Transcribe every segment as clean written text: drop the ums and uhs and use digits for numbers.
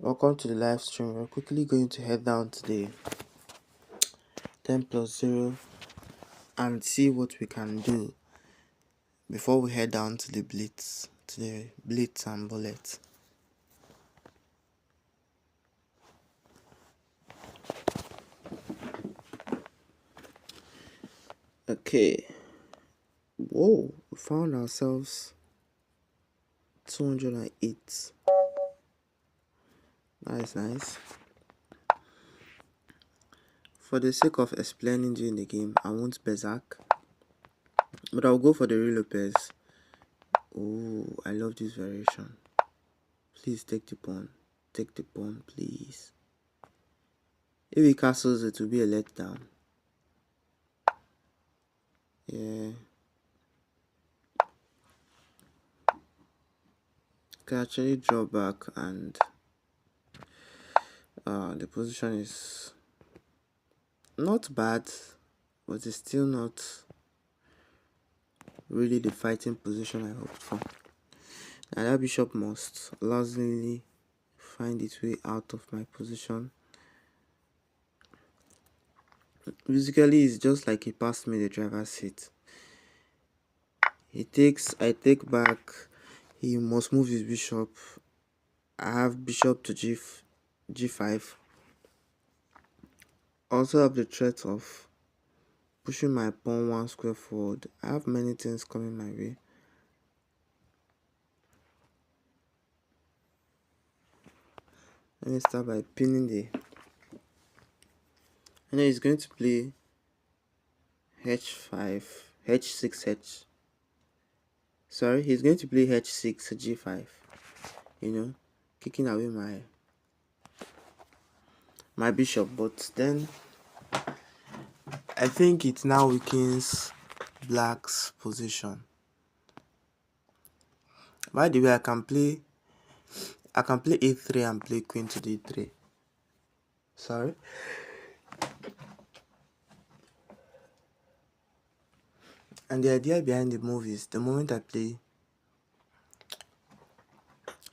Welcome to the live stream. We're quickly going to head down to the 10 plus 0 and see what we can do before we head down to the Blitz and Bullet. Okay. Whoa, we found ourselves 208. Nice. For the sake of explaining during the game, I won't Berserk, but I'll go for the real Lopez. Oh, I love this variation. Please take the pawn. Take the pawn, please. If he castles, it will be a letdown. Yeah. Can actually draw back, and the position is not bad, but it's still not really the fighting position I hoped for. And that bishop must lazily find its way out of my position. Basically, it's just like he passed me the driver's seat. He takes, I take back. He must move his bishop. I have bishop to g5. Also have the threat of pushing my pawn one square forward. I have many things coming my way. Let me start by pinning the. I know he's going to play h5, h6, Sorry, he's going to play h6, g5. You know, kicking away my bishop. But then I think it now weakens black's position. By the way, I can play a3 and play queen to d3. Sorry. And the idea behind the move is the moment I play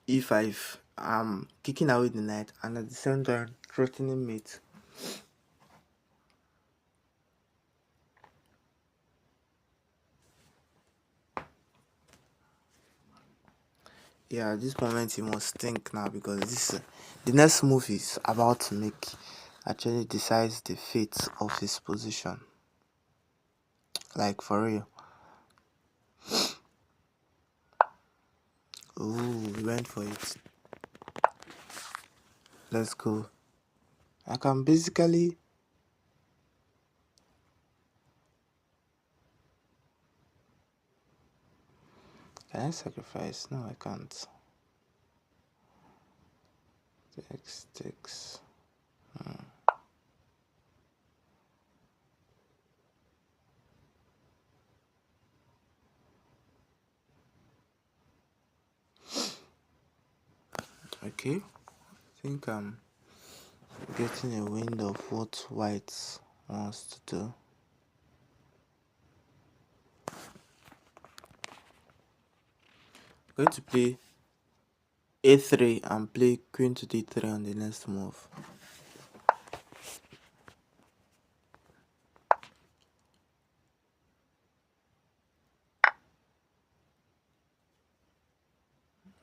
e5, I'm kicking away the knight and at the same time threatening mate. Yeah, at this moment he must think now, because the next move is about to make actually decides the fate of his position. Like for real. Ooh, we went for it. Let's go. I can basically can I sacrifice? No, I can't. Takes. Okay, I think I'm getting a wind of what white wants to do. I'm going to play a3 and play queen to d3 on the next move.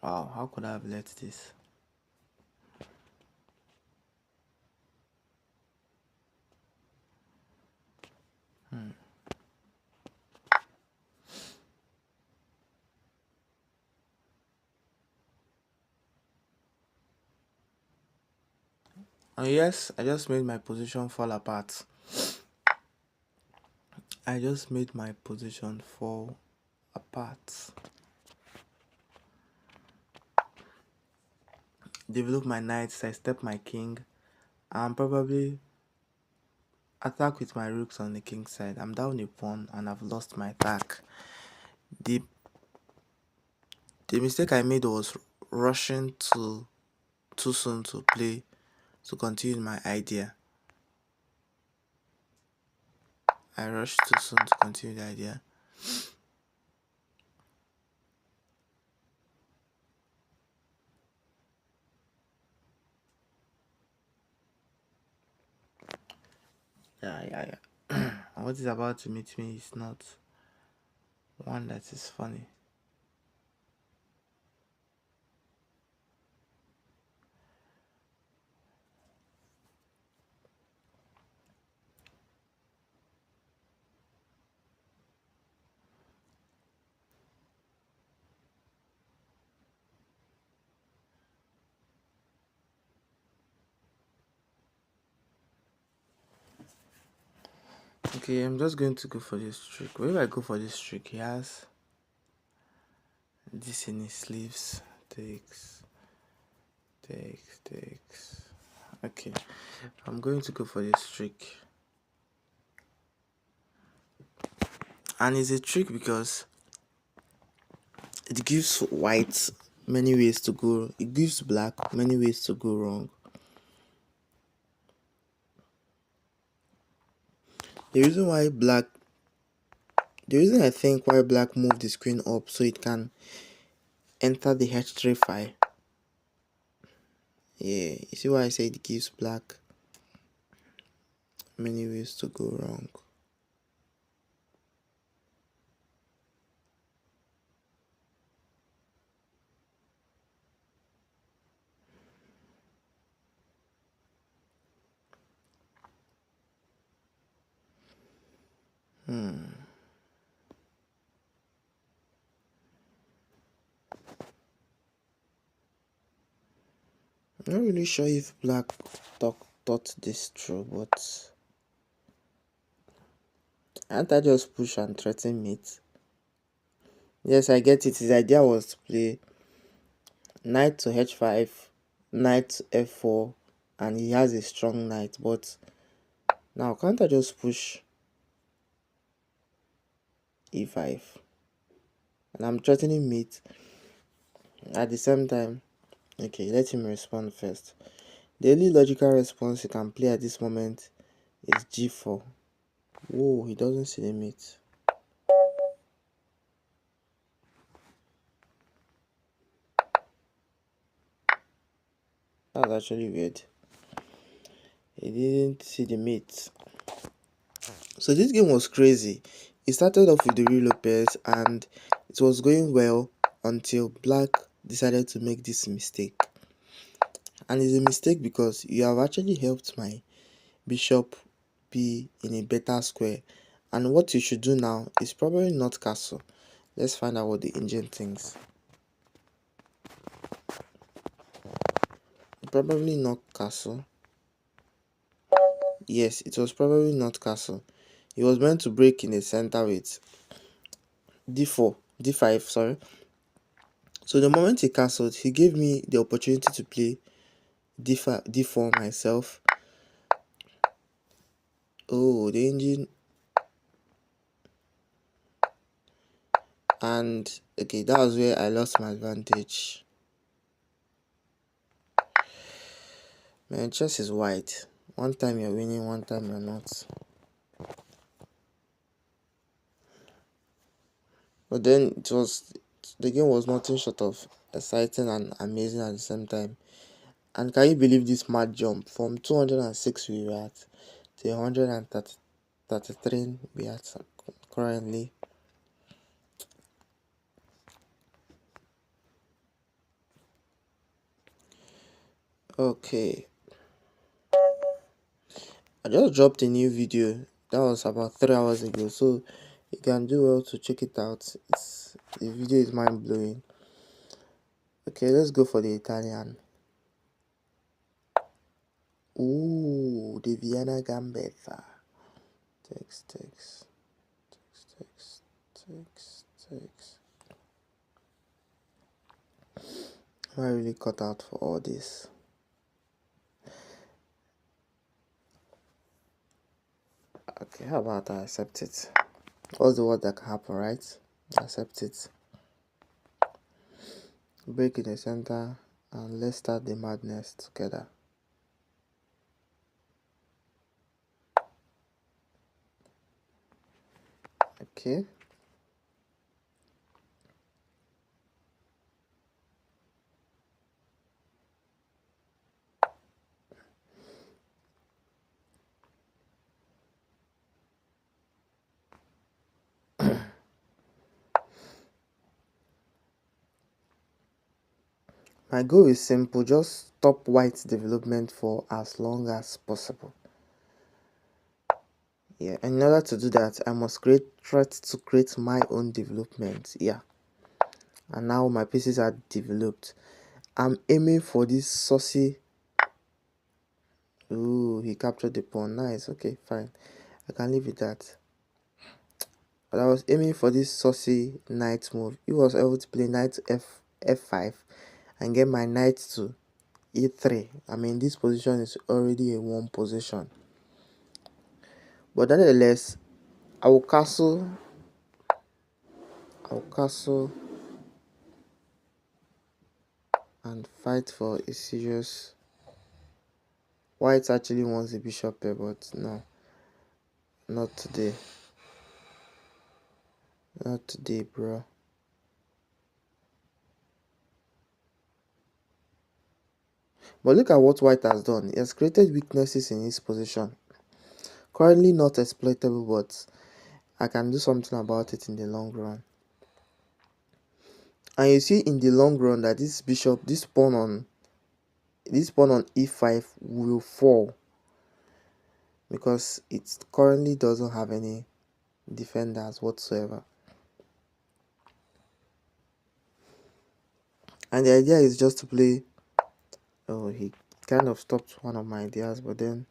Wow, how could I have let this? Oh yes, I just made my position fall apart. Develop my knight, sidestep my king, and probably attack with my rooks on the king side. I'm down a pawn and I've lost my attack. The mistake I made was rushing too soon to continue my idea. I rushed too soon to continue the idea. Yeah. What is about to meet me is not one that is funny. Okay, I'm just going to go for this trick. Whenever I go for this trick, he has this in his sleeves. Takes. Okay, I'm going to go for this trick. And it's a trick because it gives white many ways to go. It gives black many ways to go wrong. The reason why black The reason I think why black moved the screen up so it can enter the H3 file. Yeah, you see why I say it gives black many ways to go wrong. I'm not really sure if black thought this through, but can't I just push and threaten mate? Yes, I get it. His idea was to play knight to h5, knight to f4, and he has a strong knight. But now, can't I just push e5? And I'm threatening mate at the same time. Okay, let him respond first. The only logical response he can play at this moment is g4. Whoa, he doesn't see the mate. That's actually weird. He didn't see the mate. So this game was crazy. It started off with the real Lopez and it was going well until black decided to make this mistake. And it's a mistake because you have actually helped my bishop be in a better square. And what you should do now is probably not castle. Let's find out what the engine thinks. Probably not castle. Yes, it was probably not castle. He was meant to break in the center with d5, sorry. So the moment he castled, he gave me the opportunity to play d4 myself. Oh, the engine. And okay, that was where I lost my advantage. Man, chess is white. One time you're winning, one time you're not. But then the game was nothing short of exciting and amazing at the same time. And can you believe this mad jump from 206 we were at to 133 we are at currently? Okay, I just dropped a new video that was about 3 hours ago, so you can do well to check it out. The video is mind-blowing. Okay, let's go for the Italian. Ooh, the Vienna Gambetta. Takes. Am I really cut out for all this? Okay, how about I accept it? What's the word that can happen, right? Accept it. Break in the center and let's start the madness together. Okay. My goal is simple, just stop white's development for as long as possible. Yeah, in order to do that, I must try to create my own development. Yeah, and now my pieces are developed. I'm aiming for this saucy. Ooh, he captured the pawn. Nice. Okay, fine. I can live with that. But I was aiming for this saucy knight move. He was able to play knight f5 and get my knight to e3. I mean, this position is already a one position. But nonetheless, I will castle and fight for a serious. White actually wants a bishop here, but no, not today. Not today, bro. But look at what white has done. He has created weaknesses in his position. Currently not exploitable, but I can do something about it in the long run. And you see in the long run that this pawn on e5 will fall because it currently doesn't have any defenders whatsoever. And the idea is just to play. Oh, he kind of stopped one of my ideas, but then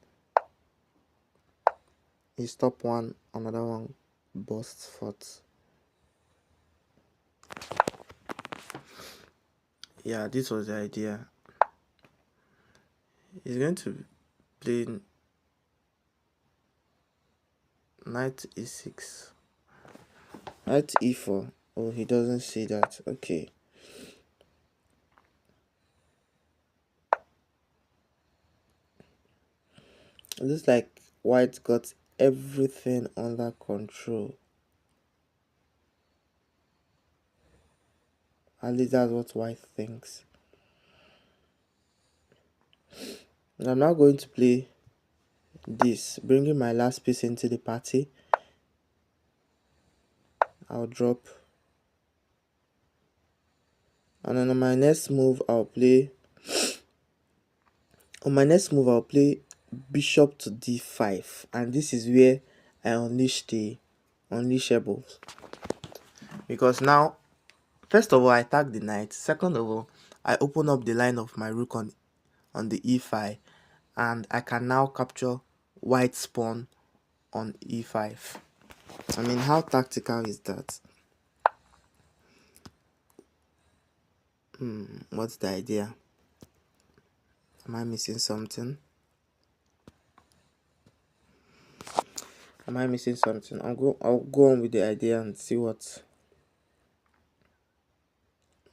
he stopped one, another one bursts forth. Yeah, this was the idea. He's going to play knight e6, knight e4. Oh, he doesn't see that. Okay. It looks like white got everything under control. At least that's what white thinks. And I'm now going to play this, bringing my last piece into the party. I'll drop. And then on my next move, I'll play bishop to d5. And this is where I unleash the unleashables. Because now, first of all, I attack the knight. Second of all, I open up the line of my rook on the e5. And I can now capture white's pawn on e5. I mean, how tactical is that? What's the idea? Am I missing something? I'll go on with the idea and see what.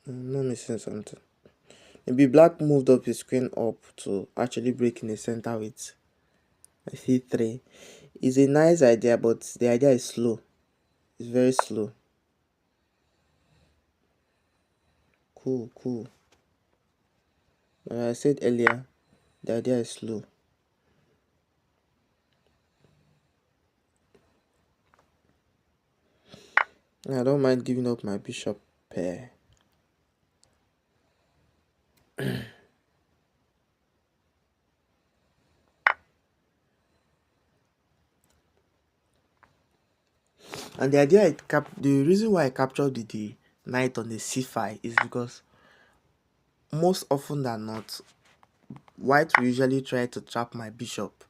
I'm not missing something. Maybe black moved up his queen up to actually break in the center with c3. It's a nice idea, but the idea is slow. It's very slow. Cool. But I said earlier, the idea is slow. I don't mind giving up my bishop pair. And the reason why I captured the knight on the c5 is because most often than not, white will usually try to trap my bishop,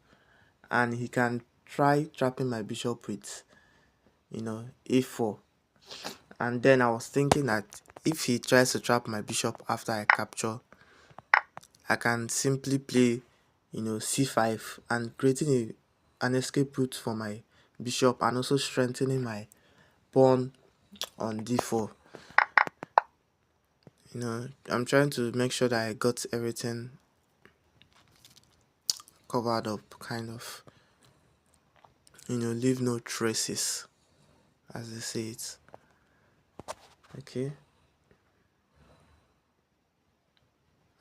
and he can try trapping my bishop with, a4. And then I was thinking that if he tries to trap my bishop after I capture, I can simply play, c5 and creating an escape route for my bishop and also strengthening my pawn on d4. I'm trying to make sure that I got everything covered up, kind of, leave no traces, as they say it. Okay.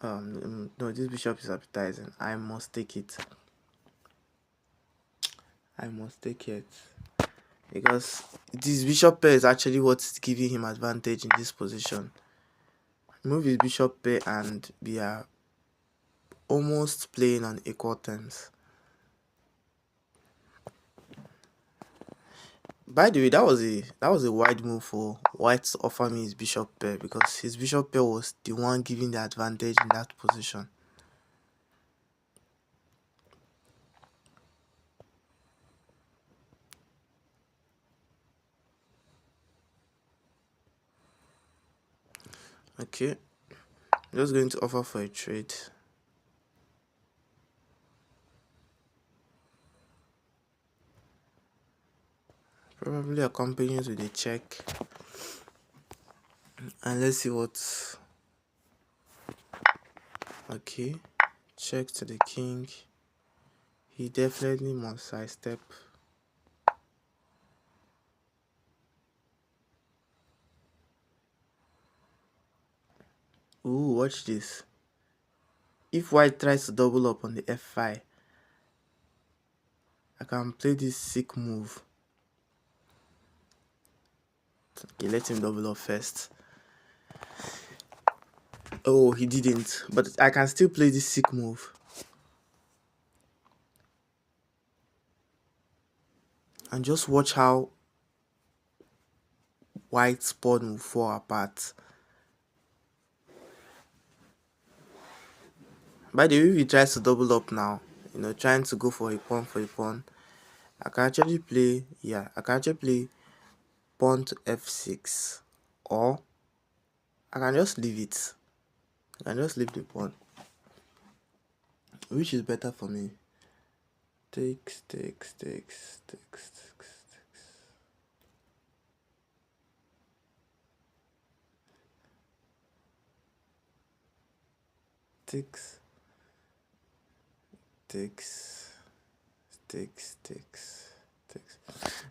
No, this bishop is appetizing. I must take it. Because this bishop pair is actually what's giving him advantage in this position. Move his bishop pair and we are almost playing on equal terms. By the way, that was a wide move for White to offer me his bishop pair, because his bishop pair was the one giving the advantage in that position. Okay, I'm just going to offer for a trade. Probably accompanies with a check. And let's see what. Okay, check to the king. He definitely must sidestep. Ooh, watch this. If white tries to double up on the f5, I can play this sick move. Okay, let him double up first. Oh, he didn't. But I can still play this sick move. And just watch how white's pawn will fall apart. By the way, if he tries to double up now, trying to go for a pawn, I can actually play, pawn to f6. Or I can just leave it. I can just leave the pawn. Which is better for me? Takes. Takes.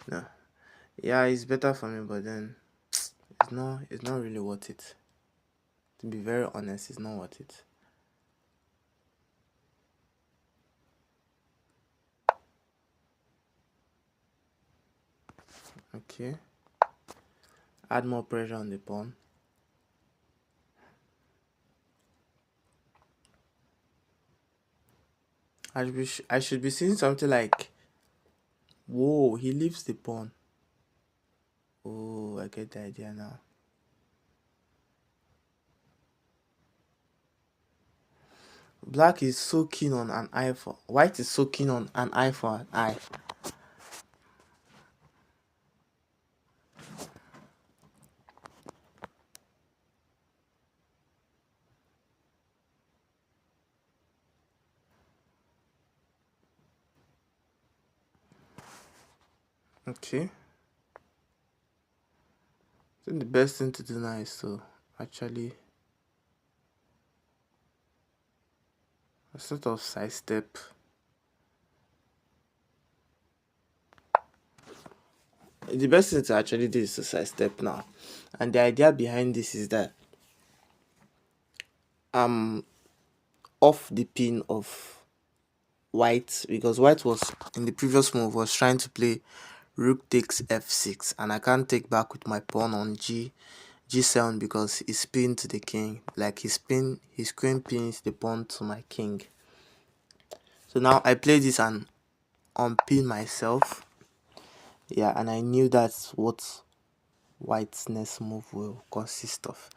No. Yeah, it's better for me, but then it's not really worth it. To be very honest, it's not worth it. Okay. Add more pressure on the pawn. I should be seeing something like, whoa, he leaves the pawn. Oh, I get the idea now. Black is so keen on an eye for white is so keen on an eye for an eye. Okay. I think the best thing to do now is to actually a sort of sidestep. The best thing to actually do is to sidestep now. And the idea behind this is that I'm off the pin of white, because white was in the previous move was trying to play rook takes f6, and I can't take back with my pawn on g7 because he's pinned to the king. Like his queen pins the pawn to my king. So now I play this and unpin myself. Yeah, and I knew that's what white's next move will consist of.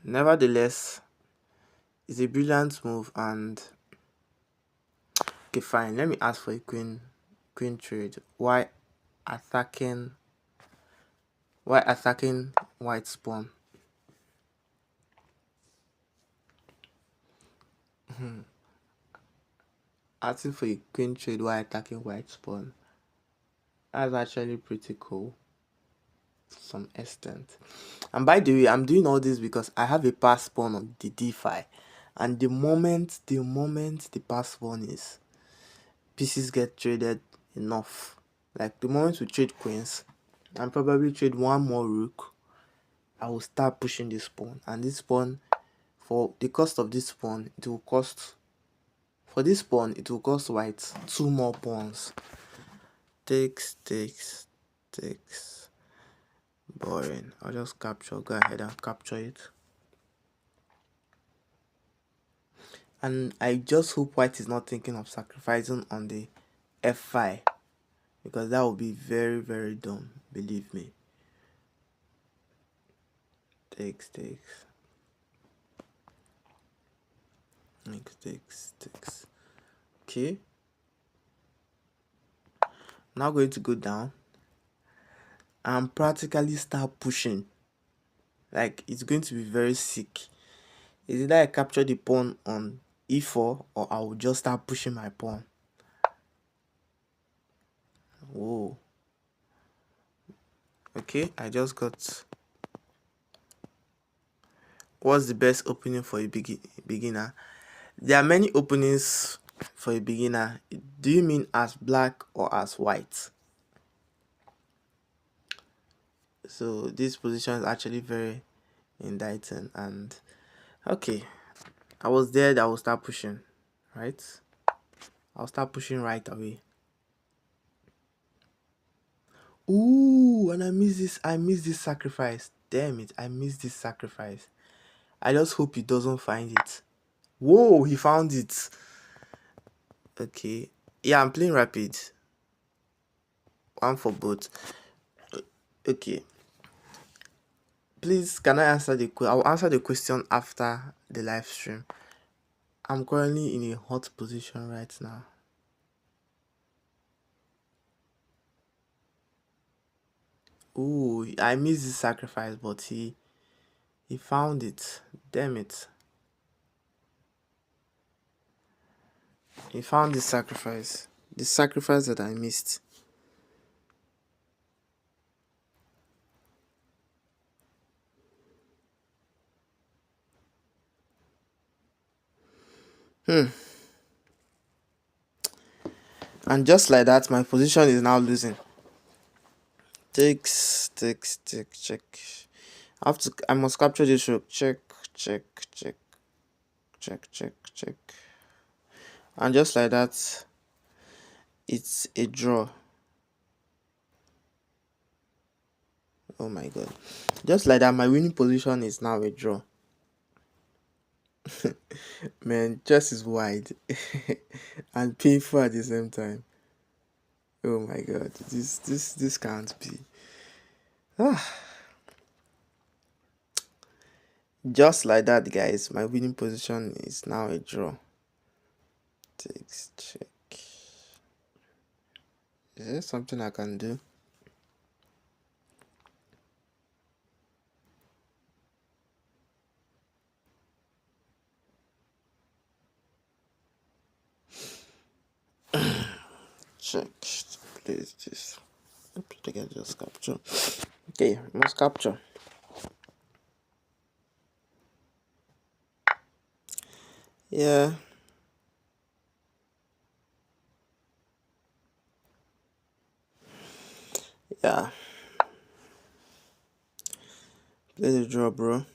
Nevertheless, it's a brilliant move. And okay, fine, let me ask for a queen trade. Why attacking white's pawn? Asking for a queen trade while attacking white's pawn. That's actually pretty cool to some extent. And by the way, I'm doing all this because I have a pass pawn on the d5, and the moment the pass pawn is, pieces get traded enough. Like the moment we trade queens and probably trade one more rook, I will start pushing this pawn. And this pawn, for the cost of this pawn, it will cost white 2 more pawns. Takes. Boring. I'll just go ahead and capture it. And I just hope white is not thinking of sacrificing on the f5, because that would be very, very dumb, believe me. Takes. Okay. Now going to go down and practically start pushing. Like, it's going to be very sick. Is either I capture the pawn on e4 or I will just start pushing my pawn. Whoa. Okay, I just got... What's the best opening for a beginner? There are many openings for a beginner. Do you mean as black or as white? So this position is actually very indicting. And okay, I was there that I will start pushing, right? I'll start pushing right away. Ooh, and I missed this sacrifice. Damn it, I missed this sacrifice. I just hope he doesn't find it. Whoa, he found it. Okay. Yeah, I'm playing rapid. One for both. Okay. Please, can I answer the question? I'll answer the question after the live stream. I'm currently in a hot position right now. Ooh, I missed the sacrifice, but he found it. Damn it. He found the sacrifice. The sacrifice that I missed. And just like that, my position is now losing. Takes, check. I must capture this rook. Check. And just like that, it's a draw. Oh my god. Just like that, my winning position is now a draw. Man, chess is wide and painful at the same time. Oh my god, this can't be. Just like that, guys, my winning position is now a draw. Takes, check. Is there something I can do? Check. Place this. I can just capture. Okay, must capture. Yeah. Yeah. Play the draw, bro.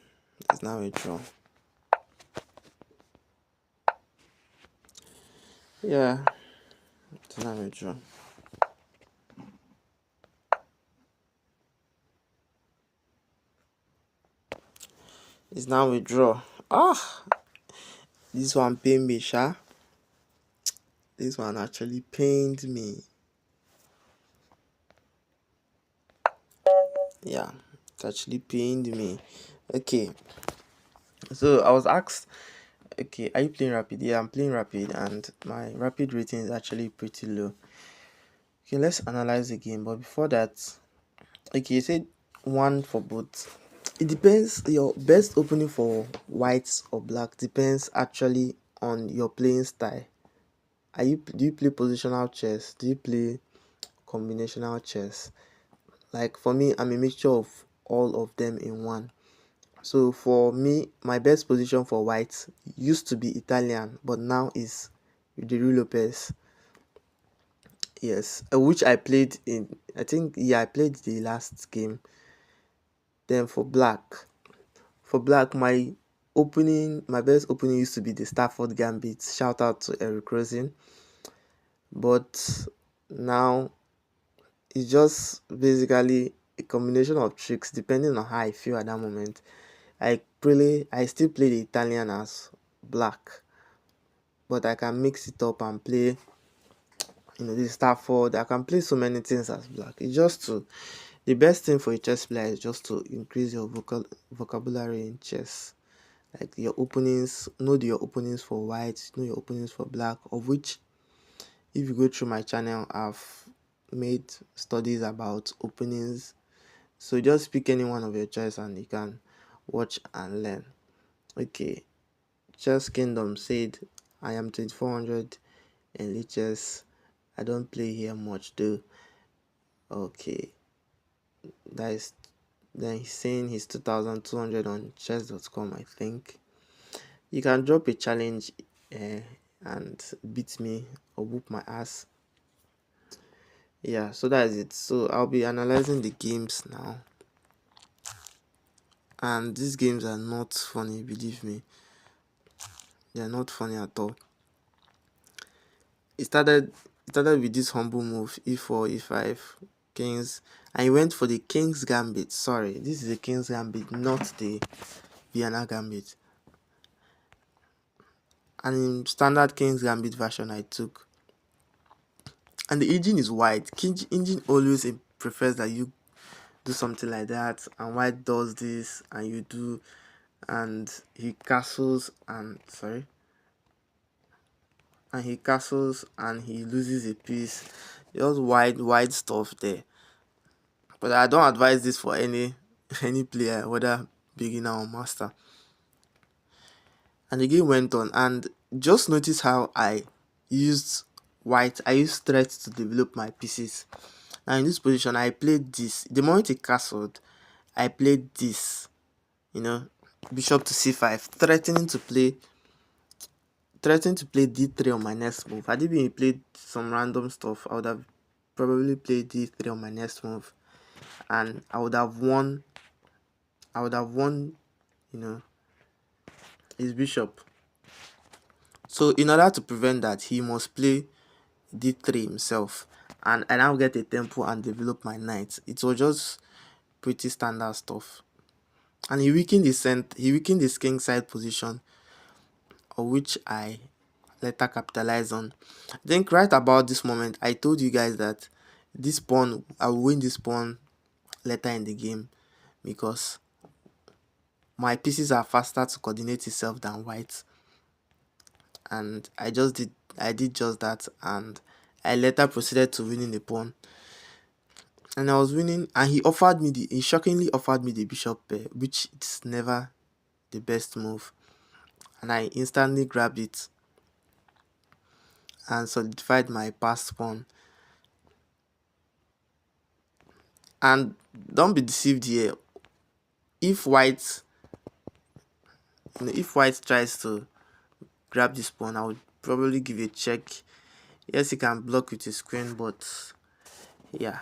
It's now a draw. Yeah. It's now a draw. It's now a draw. This one pained me, sha. This one actually pained me. Yeah, it actually pained me. Okay. So I was asked, okay, are you playing rapid? Yeah, I'm playing rapid, and my rapid rating is actually pretty low. Okay, let's analyze the game. But before that, okay, you said one for both. It depends. Your best opening for whites or black depends actually on your playing style. Do you play positional chess? Do you play combinational chess? Like for me, I'm a mixture of all of them in one. So for me, my best position for whites used to be Italian, but now is Rudy Lopez. Yes, which I played in. I think I played the last game. Then for black, my best opening used to be the Stafford Gambit. Shout out to Eric Rosen. But now it's just basically a combination of tricks depending on how I feel at that moment. I still play the Italian as black, but I can mix it up and play, this Stafford. I can play so many things as black. It's just to the best thing for a chess player is just to increase your vocabulary in chess. Like your openings, know your openings for white, know your openings for black, of which if you go through my channel, I've made studies about openings. So just pick any one of your choice and you can watch and learn. Okay, Chess Kingdom said, I am 2400 in lichess. I don't play here much though. Okay, that is, then he's saying he's 2200 on chess.com, I think. You can drop a challenge and beat me or whoop my ass. Yeah, so that is it. So I'll be analyzing the games now. And these games are not funny, believe me. They are not funny at all. It started with this humble move, e4, e5, kings, and he went for the king's gambit. Sorry, this is the king's gambit, not the Vienna gambit. And in standard king's gambit version I took. And the engine is white. Engine always prefers that you do something like that, and white does this and you do, and he castles and he loses a piece. Just wide stuff there. But I don't advise this for any player, whether beginner or master. And the game went on, and just notice how I used threat to develop my pieces. Now in this position I played this. The moment he castled, I played this, bishop to c5, threatening to play d3 on my next move. Had it been played some random stuff, I would have probably played d3 on my next move, and I would have won, his bishop. So in order to prevent that, he must play d3 himself, and I now get a tempo and develop my knight. It was just pretty standard stuff. And he weakened his king side position, of which I later capitalized on. I think right about this moment, I told you guys that I will win this pawn later in the game, because my pieces are faster to coordinate itself than white. And I did just that, and I later proceeded to winning the pawn. And I was winning, and he shockingly offered me the bishop pair, which is never the best move. And I instantly grabbed it and solidified my passed pawn. And don't be deceived here. If white tries to grab this pawn, I would probably give a check. Yes, he can block with his queen, but yeah,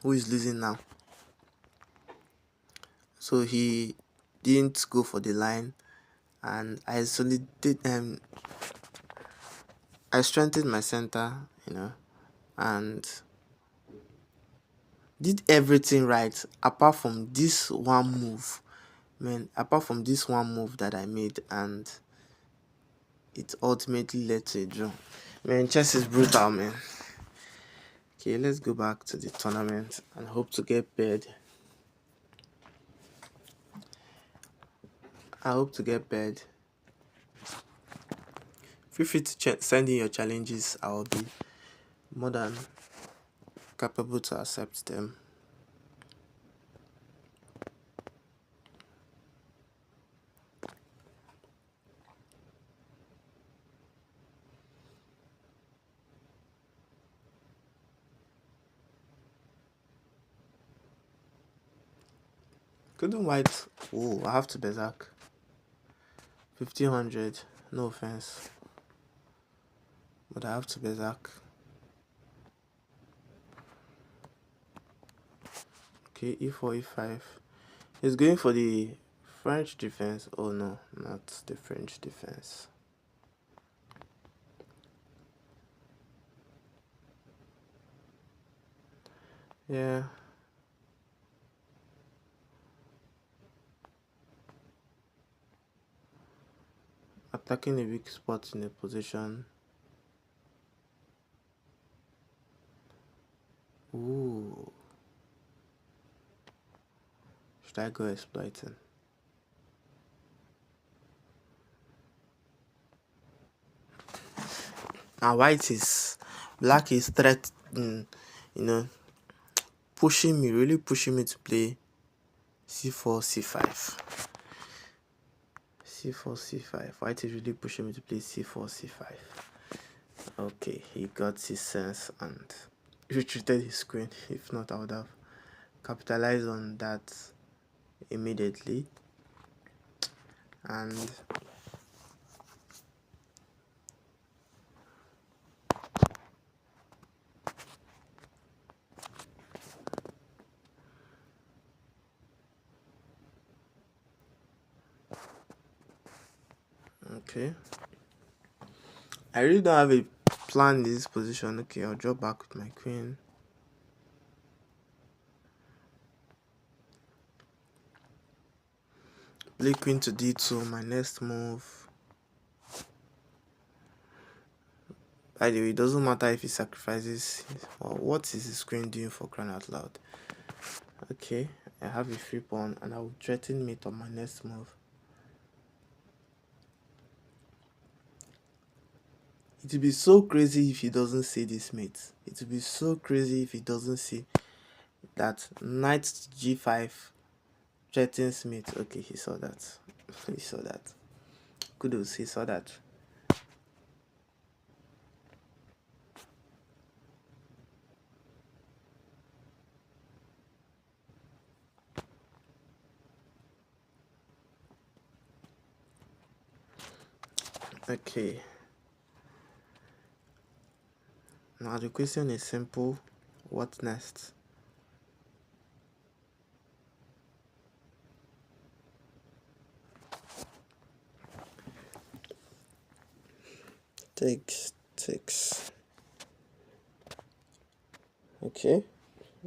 who is losing now? So he didn't go for the line, and I strengthened my center, and did everything right apart from this one move. Apart from this one move that I made, and it ultimately led to a draw. Chess is brutal, man. Okay, let's go back to the tournament and hope to get paired. I hope to get paired. Feel free to send in your challenges. I will be more than capable to accept them. Couldn't white. Oh, I have to berserk. 1500. No offense, but I have to berserk. Okay, e4, e5. He's going for the French defense. Oh no, not the French defense. Yeah. Attacking a weak spot in a position. Ooh. Should I go exploiting? Now black is threatening, pushing me, really pushing me to play c4, c5. c4, c5. White is really pushing me to play c4, c5. Okay, he got his sense and retreated his queen. If not, I would have capitalized on that immediately. And okay, I really don't have a plan in this position. Okay, I'll draw back with my queen. Play queen to d2, my next move. By the way, it doesn't matter if he sacrifices, or what is his queen doing, for crying out loud. Okay, I have a free pawn and I will threaten mate on my next move. It will be so crazy if he doesn't see this mate. It will be so crazy if he doesn't see that knight g5 threatens mate. Okay, he saw that. He saw that. Kudos, he saw that. Okay. Now the question is simple. What next? Takes. Okay.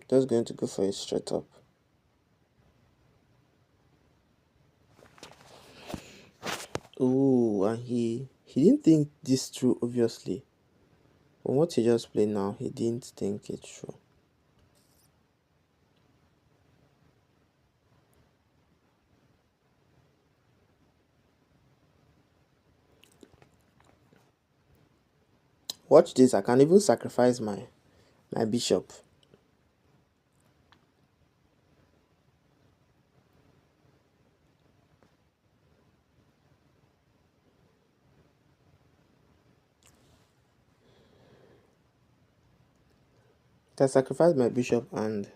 Just going to go for a straight up. Ooh, and he didn't think this through, obviously. From what he just played now, he didn't think it through. Watch this, I can even sacrifice my bishop. I sacrifice my bishop and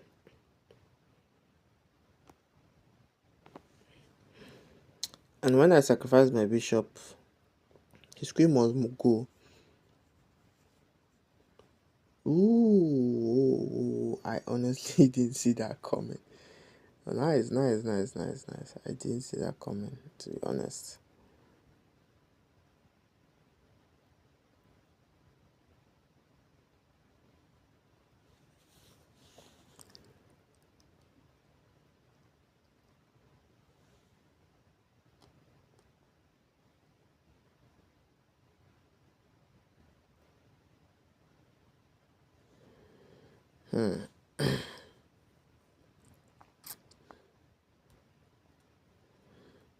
when I sacrifice my bishop, his queen must go. Ooh, I honestly didn't see that coming. Nice. I didn't see that coming, to be honest.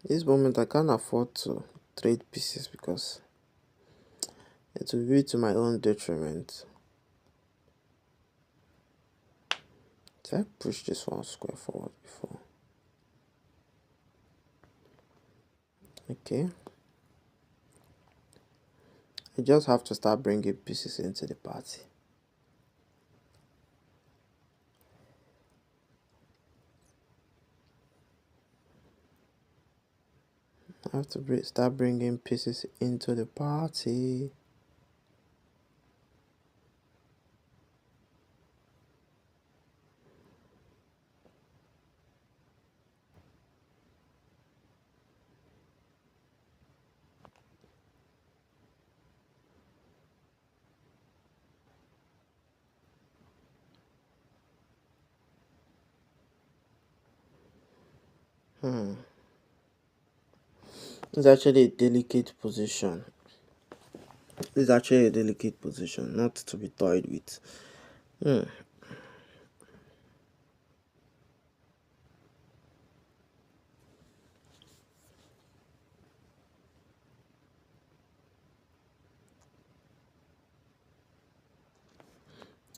This moment I can't afford to trade pieces because it will be to my own detriment. Did I push this one square forward before? Okay. I just have to start bringing pieces into the party. I have to start bringing pieces into the party. It's actually a delicate position. It's actually a delicate position, not to be toyed with.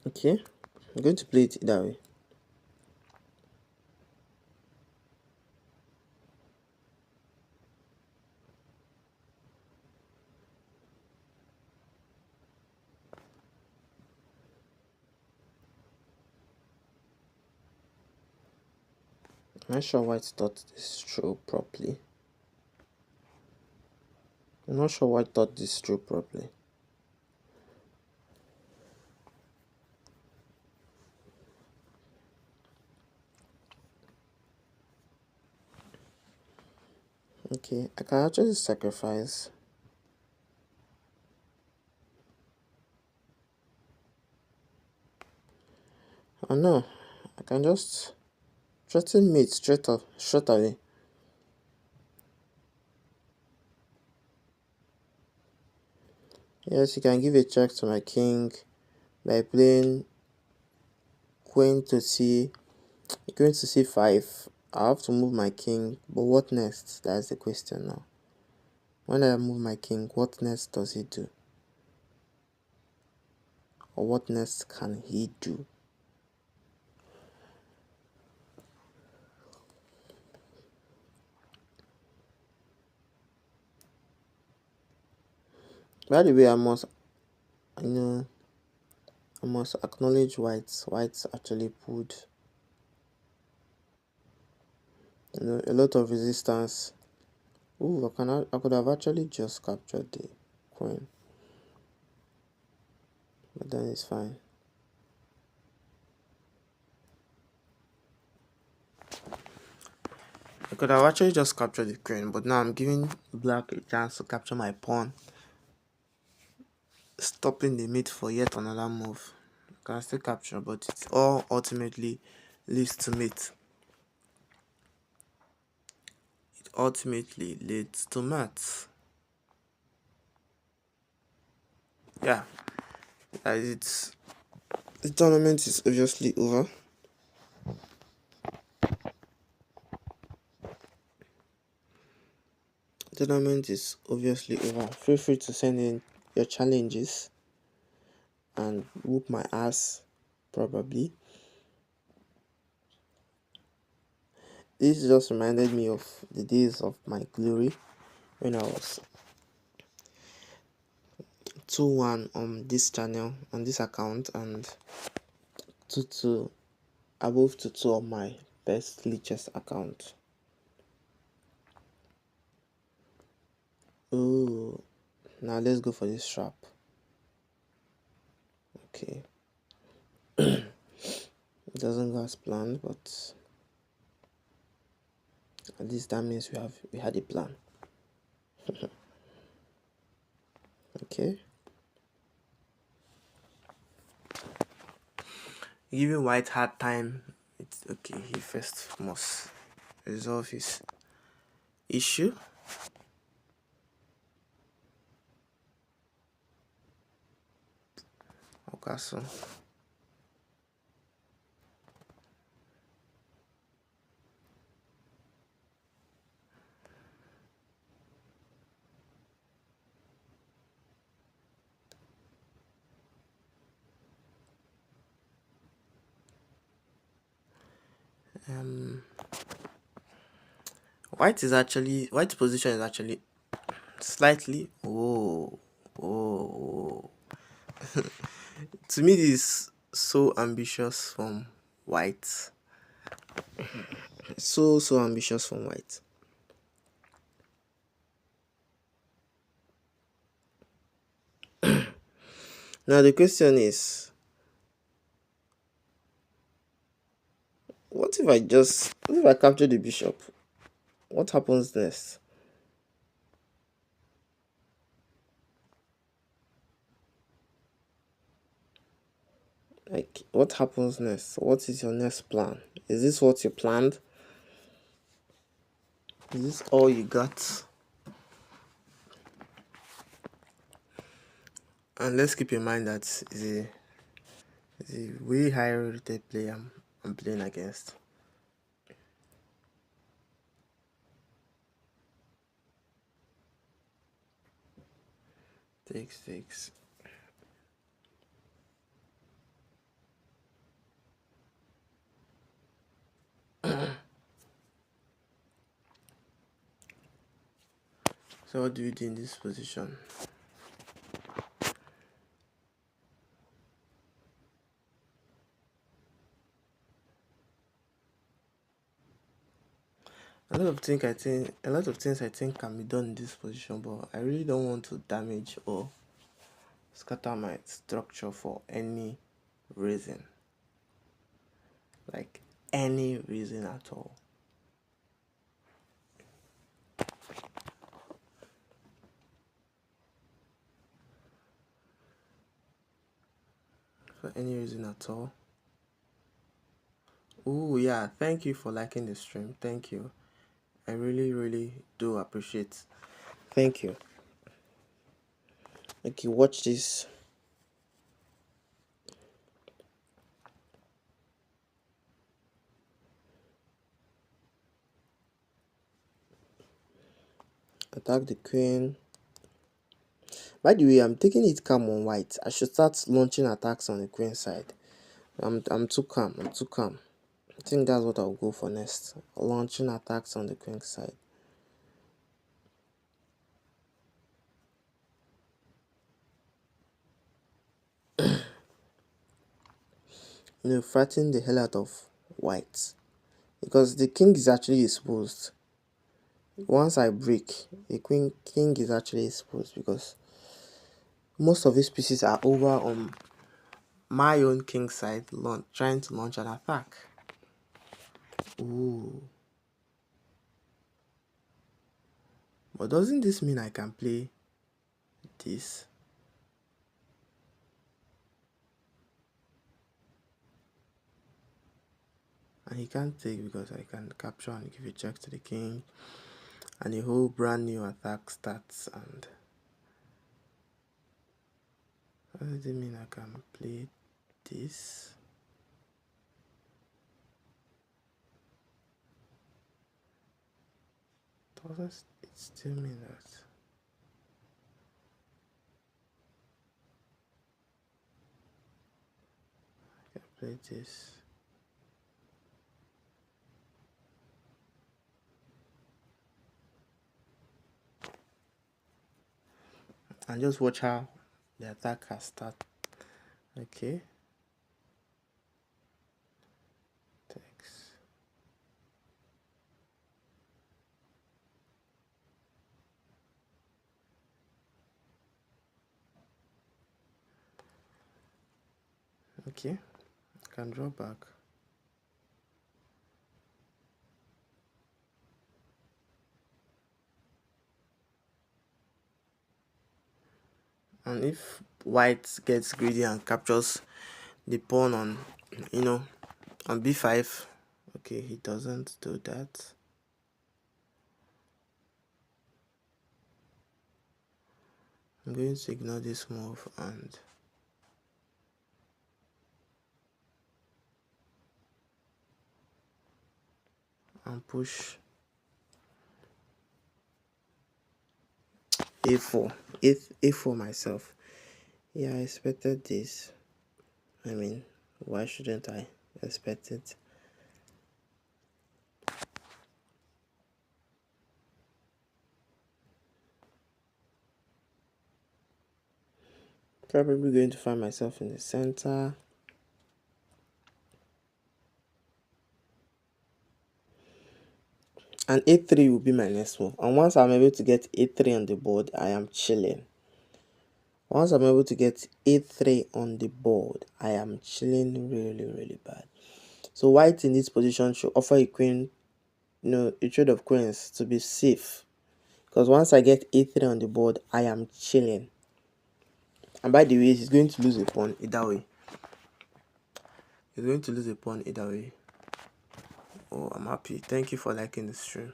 Okay, I'm going to play it that way. I'm not sure White thought this through properly. I'm not sure White thought this through properly. Okay, I can actually sacrifice. Oh no, I can just threaten mate straight away. Yes, you can give a check to my king by playing queen to c5. I have to move my king, but what next? That's the question now. When I move my king, what next does he do? Or what next can he do? By the way, I must acknowledge White. White actually pulled a lot of resistance. Ooh, I could have actually just captured the queen, but then it's fine. I could have actually just captured the queen, but now I'm giving black a chance to capture my pawn, stopping the mate for yet another move. I can still capture, but it all ultimately leads to mate. It ultimately leads to mate. Yeah, the tournament is obviously over. The tournament is obviously over. Feel free to send in your challenges and whoop my ass, probably. This just reminded me of the days of my glory when I was 2-1 on this channel, on this account, and 2-2, above 2-2 on my best lichess account. Oh, now let's go for this trap. Okay. It doesn't go as planned, but at least that means we had a plan. Okay. Giving White hard time. It's okay. He first must resolve his issue. Okay, so White's position is actually slightly to me this is so ambitious from White. So ambitious from White. Now the question is, what if I capture the bishop? What happens next? Like, what happens next? What is your next plan? Is this what you planned? Is this all you got? And let's keep in mind that is a way higher rated player I'm playing against. Takes. So what do you do in this position? A lot of things I think can be done in this position, but I really don't want to damage or scatter my structure for any reason. Like any reason at all. For any reason at all. Oh yeah, thank you for liking the stream. Thank you. I really do appreciate. Thank you. Okay, watch this. Attack the queen. By the way, I'm taking it calm on white. I should start launching attacks on the queen side. I'm too calm. I think that's what I'll go for next. Launching attacks on the queen side. Frighten the hell out of white. Because the king is actually exposed. Once I break, the king is actually exposed because most of these pieces are over on my own king side, trying to launch an attack. Ooh. But doesn't this mean I can play this? And he can't take because I can capture and give a check to the king. And a whole brand new attack starts. And what does it mean I can play this? Doesn't it still mean that? I can play this. And just watch how the attack has started. Okay. Takes. Okay. I can draw back. And if white gets greedy and captures the pawn on, on b5, okay, he doesn't do that. I'm going to ignore this move and push a4, a4 myself. Yeah, I expected this. I mean, why shouldn't I expect it? Probably going to find myself in the center. And a3 will be my next move. And once I'm able to get a3 on the board, I am chilling. Once I'm able to get a3 on the board, I am chilling really bad. So white in this position should offer a queen, a trade of queens to be safe. Because once I get a3 on the board, I am chilling. And by the way, he's going to lose a pawn either way. He's going to lose a pawn either way. Oh, I'm happy. Thank you for liking the stream.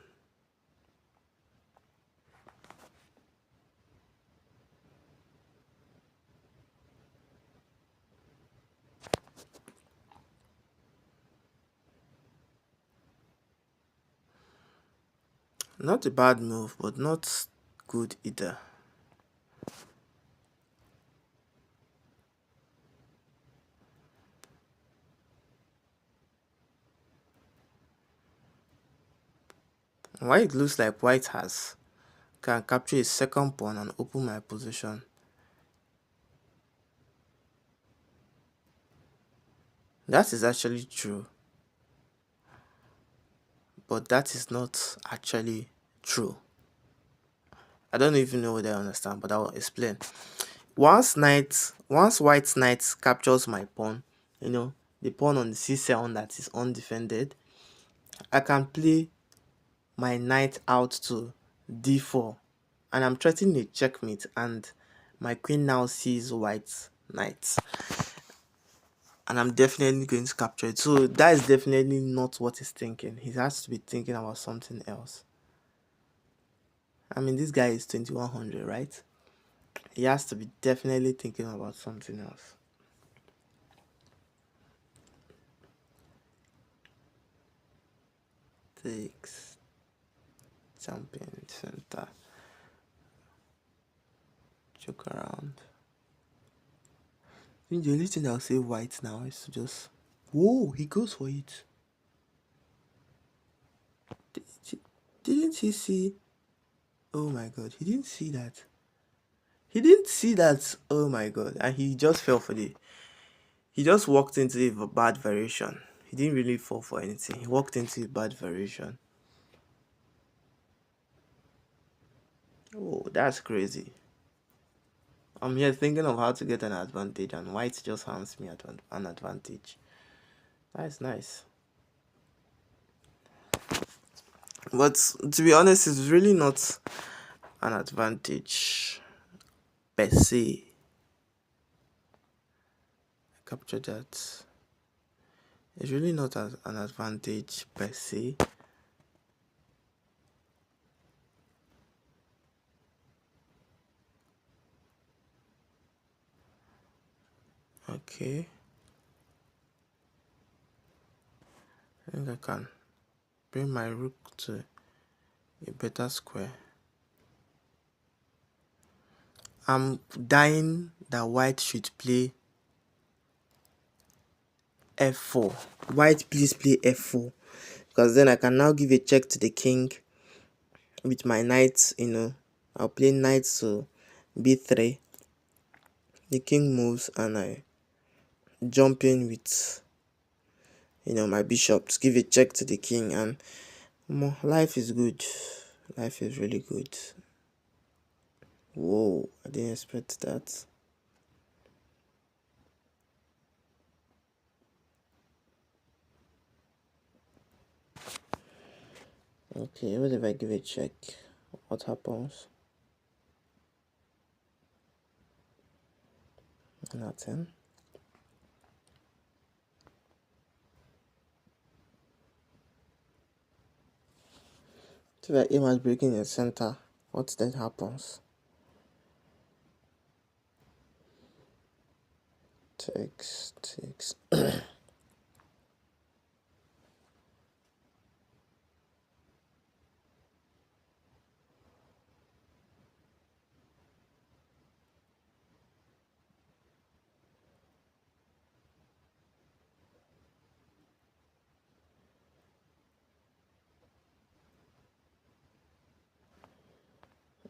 Not a bad move, but not good either. Why it looks like white has can capture a second pawn and open my position. That is actually true, but that is not actually true. I don't even know whether I understand, but I will explain. Once white knight captures my pawn, the pawn on the c7 that is undefended, I can play my knight out to d4, and I'm threatening a checkmate, and my queen now sees white knight, and I'm definitely going to capture it. So that is definitely not what he's thinking. He has to be thinking about something else. I mean, this guy is 2100, right? He has to be definitely thinking about something else. Takes champion center, joke around. I think the only thing I'll say white now is to just, whoa, he goes for it. Didn't he see? Oh my god, he didn't see that. He didn't see that. Oh my god, and he just fell for the. He just walked into a bad variation. He didn't really fall for anything. He walked into a bad variation. Oh, that's crazy. I'm here thinking of how to get an advantage, and white just hands me an advantage. That's nice. But to be honest, it's really not an advantage per se. I captured that. It's really not an advantage per se. Okay. I think I can bring my rook to a better square. I'm dying that white should play f4. White, please play f4. Because then I can now give a check to the king with my knight, I'll play knight to b3. The king moves and I jump in with, my bishop to give a check to the king, and life is good. Life is really good. Whoa, I didn't expect that. Okay, what if I give a check? What happens? Nothing. So if I aim at breaking the center, what then happens? Takes.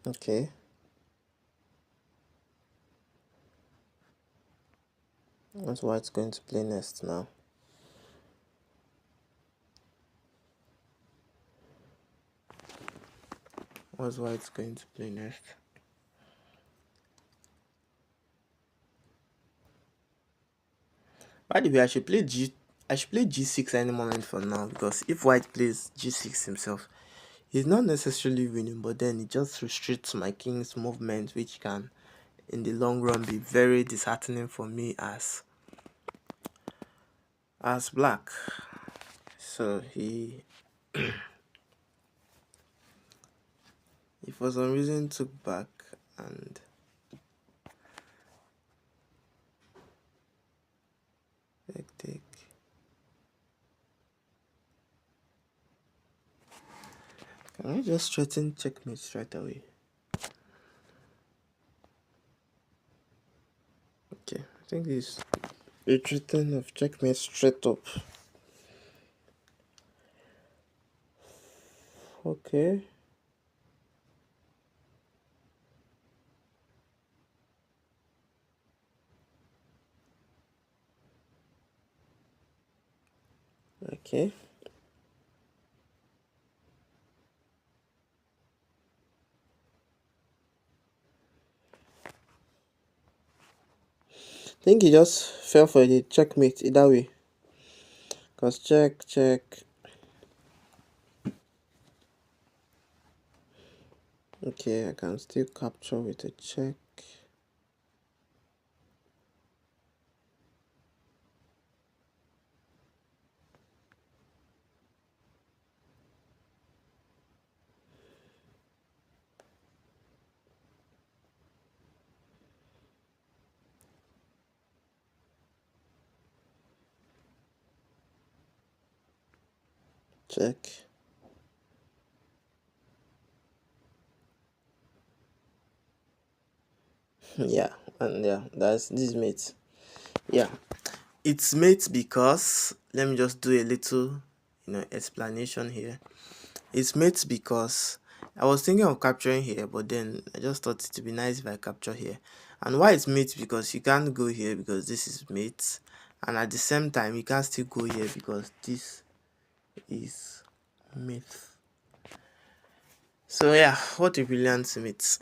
Okay. That's what it's going to play next now. What's white going to play next? By the way, I should play g6 any moment from now, because if white plays g6 himself, he's not necessarily winning, but then it just restricts my king's movement, which can in the long run be very disheartening for me as black. So he for some reason took back and take. Can I just threaten checkmate straight away? Okay, I think this a threaten of checkmate straight up. Okay. Okay. I think he just fell for the checkmate either way. Cause check, check. Okay, I can still capture with a check. Check. Yeah, and yeah, that's this mate. Yeah, it's mate because let me just do a little, explanation here. It's mate because I was thinking of capturing here, but then I just thought it would be nice if I capture here. And why it's mate because you can't go here because this is mate, and at the same time you can't still go here because this is mate. So yeah, what a brilliant mate.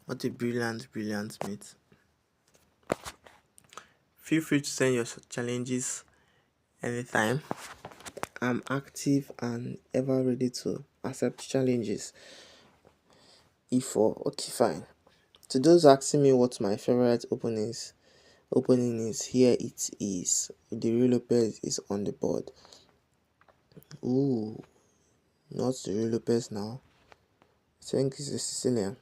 What a brilliant mate. Feel free to send your challenges anytime. I'm active and ever ready to accept challenges. E4, okay, fine. To those asking me what my favorite opening is, here it is. The Real Lopez is on the board. Ooh, not the Real Lopez now. I think it's the Sicilian.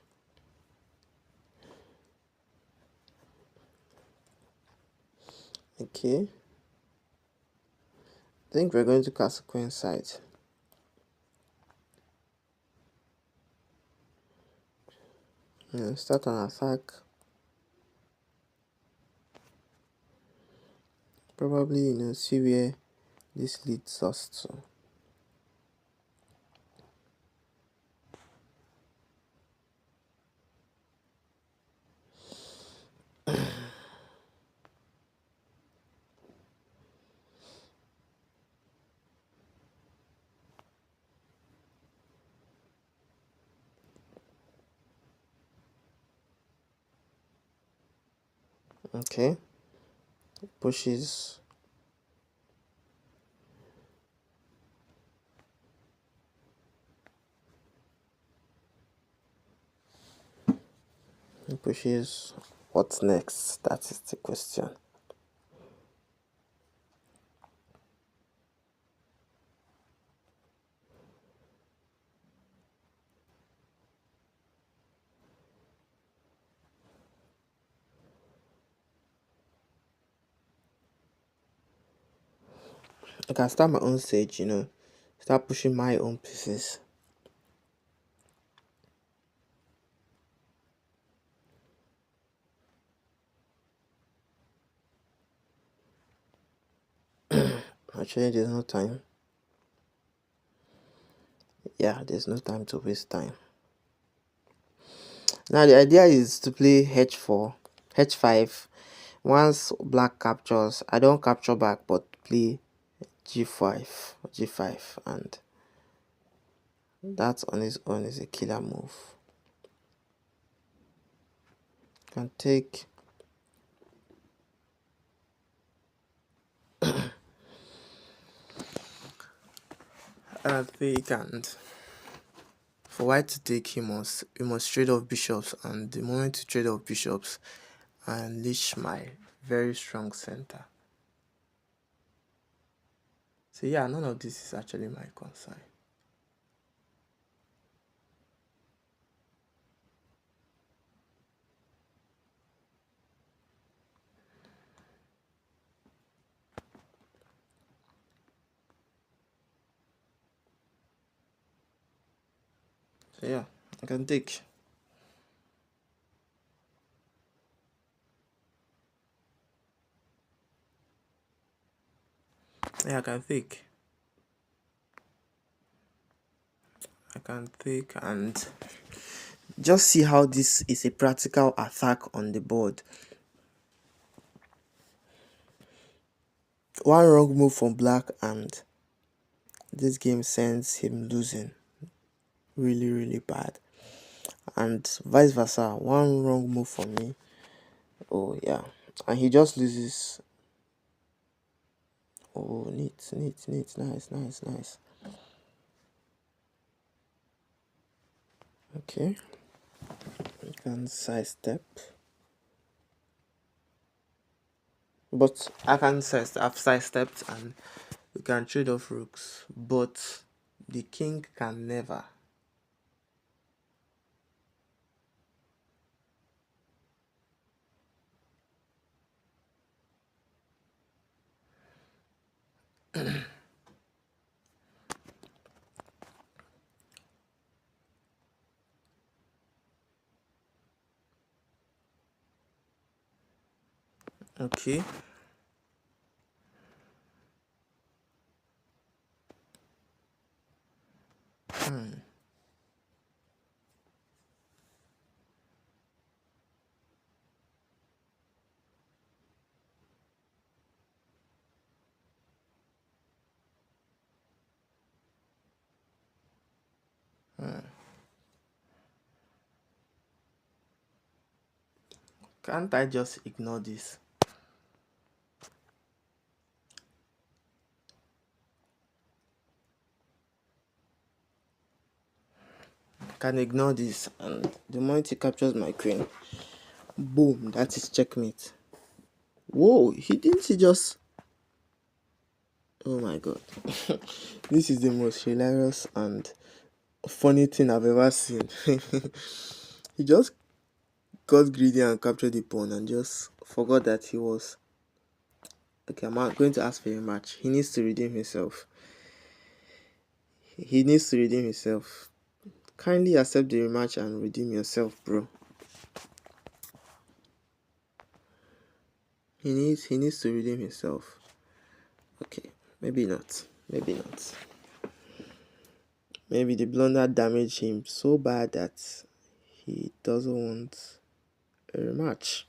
Okay. I think we're going to Castle Queen side. Yeah, start an attack. Probably, see where this leads us to. Okay. Pushes. Pushes. What's next? That is the question. I can start my own stage, start pushing my own pieces. Actually, there's no time. Yeah, there's no time to waste time. Now, the idea is to play h4, h5. Once black captures, I don't capture back, but play g5, and that on its own is a killer move. Can take. I think, and for white to take, he must trade off bishops, and the moment to trade off bishops, I unleash my very strong center. So yeah, none of this is actually my concern. Yeah, I can take. Yeah, I can take. I can take and just see how this is a practical attack on the board. One wrong move from black and this game sends him losing really, really bad. And vice versa, one wrong move from me. Oh yeah. And he just loses. Oh, neat, neat, neat. Nice, nice, nice. Okay. You can sidestep. But I can sidestep. I've sidestepped and we can trade off rooks. But the king can never. Okay. Can't I just ignore this? Can ignore this, and the moment he captures my queen, boom, that is checkmate. Whoa, he just. Oh my god. This is the most hilarious and funny thing I've ever seen. He just got greedy and captured the pawn and just forgot that he was. Okay, I'm not going to ask for a match. He needs to redeem himself. He needs to redeem himself. Kindly accept the rematch and redeem yourself, bro. He needs to redeem himself. Okay, maybe not. Maybe not. Maybe the blunder damaged him so bad that he doesn't want a rematch.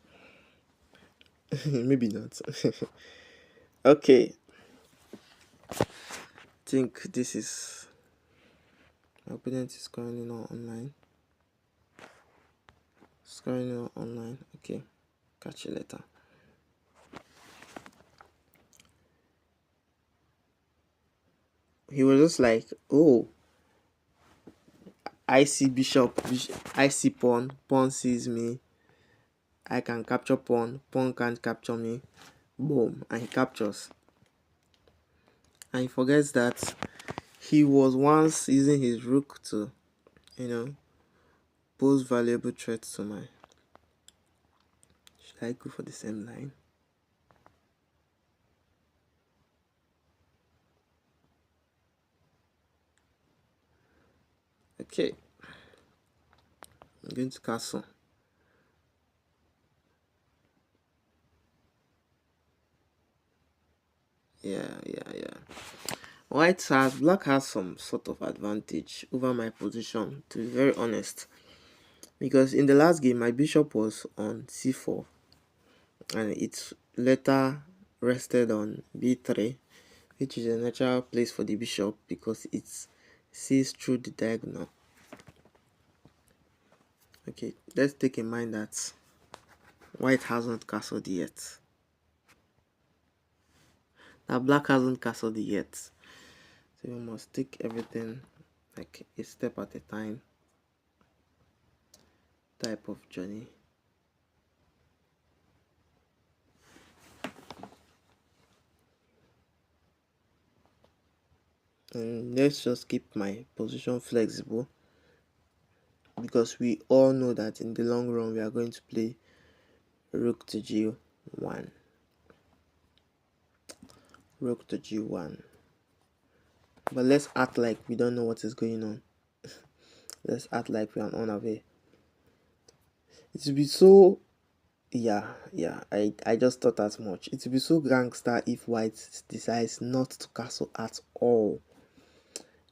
Maybe not. Okay. I think this is. My opponent is currently not online. It's currently not online. Okay. Catch you later. He was just like, oh, I see bishop, I see pawn, pawn sees me, I can capture pawn, pawn can't capture me, boom, and he captures. And he forgets that he was once using his rook to, pose valuable threats to my. Should I go for the same line? Okay. I'm going to castle. Yeah. Black has some sort of advantage over my position, to be very honest. Because in the last game, my bishop was on c4 and it later rested on b3, which is a natural place for the bishop because it sees through the diagonal. Okay, let's take in mind that white hasn't castled yet. Now black hasn't castled yet. So we must take everything like a step at a time type of journey. And let's just keep my position flexible because we all know that in the long run we are going to play rook to g1. Rook to g1. But let's act like we don't know what is going on. Let's act like we are on our way. It will be so... Yeah, I just thought as much. It will be so gangster if white decides not to castle at all.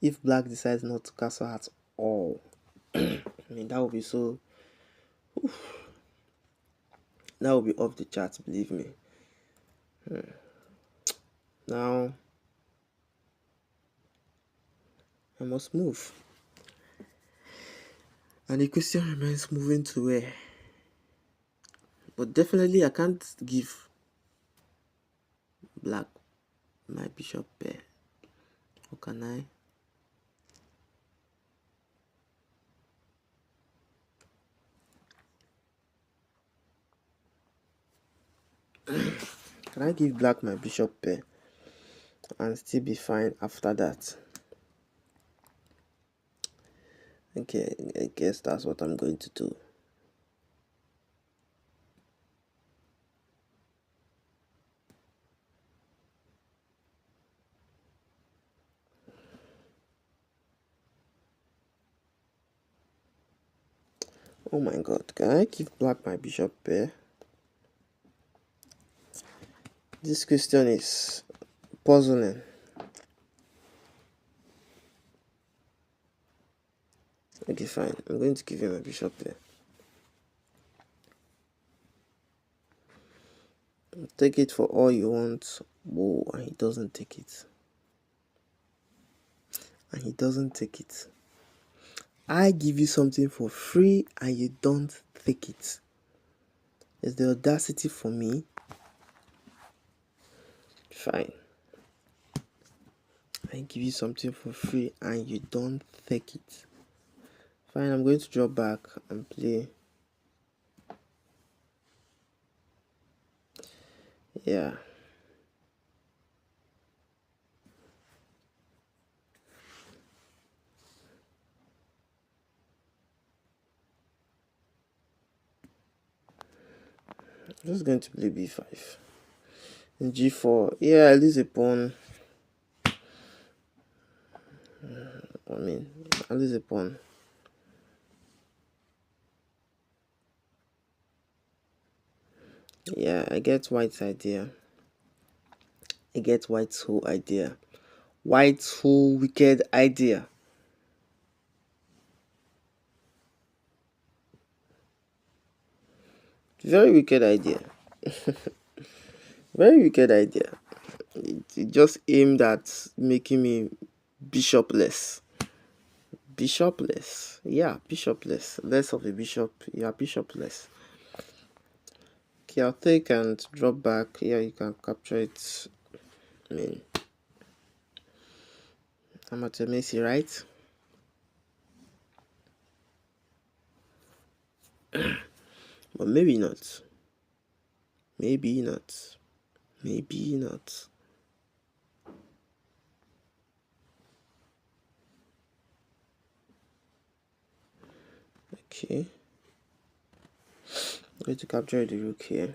If black decides not to castle at all. I mean, that would be so... That would be off the charts, believe me. Now, I must move. And the question remains, moving to where? But definitely I can't give black my bishop pair. Or can I? Can I give black my bishop pair and still be fine after that? Okay, I guess that's what I'm going to do. Oh my god, can I give black my bishop pair? This question is puzzling. Okay, fine. I'm going to give him a bishop pair. Take it for all you want. Whoa, and he doesn't take it. And he doesn't take it. I give you something for free and you don't take it. Is the audacity for me? Fine. I give you something for free and you don't take it. Fine, I'm going to draw back and play. Yeah. I'm just going to play b5. And g4. Yeah, I lose a pawn. I mean, I lose a pawn. Yeah, I get white's idea. I get white's whole idea. White's whole wicked idea. Very wicked idea. Very wicked idea. It just aimed at making me bishopless. Bishopless. Yeah, bishopless. Less of a bishop. Yeah, bishopless. Okay, I'll take and drop back. Yeah, you can capture it. I mean, I'm at a Messi, right? But maybe not. Maybe not. Maybe not. Okay. I'm going to capture the rook here.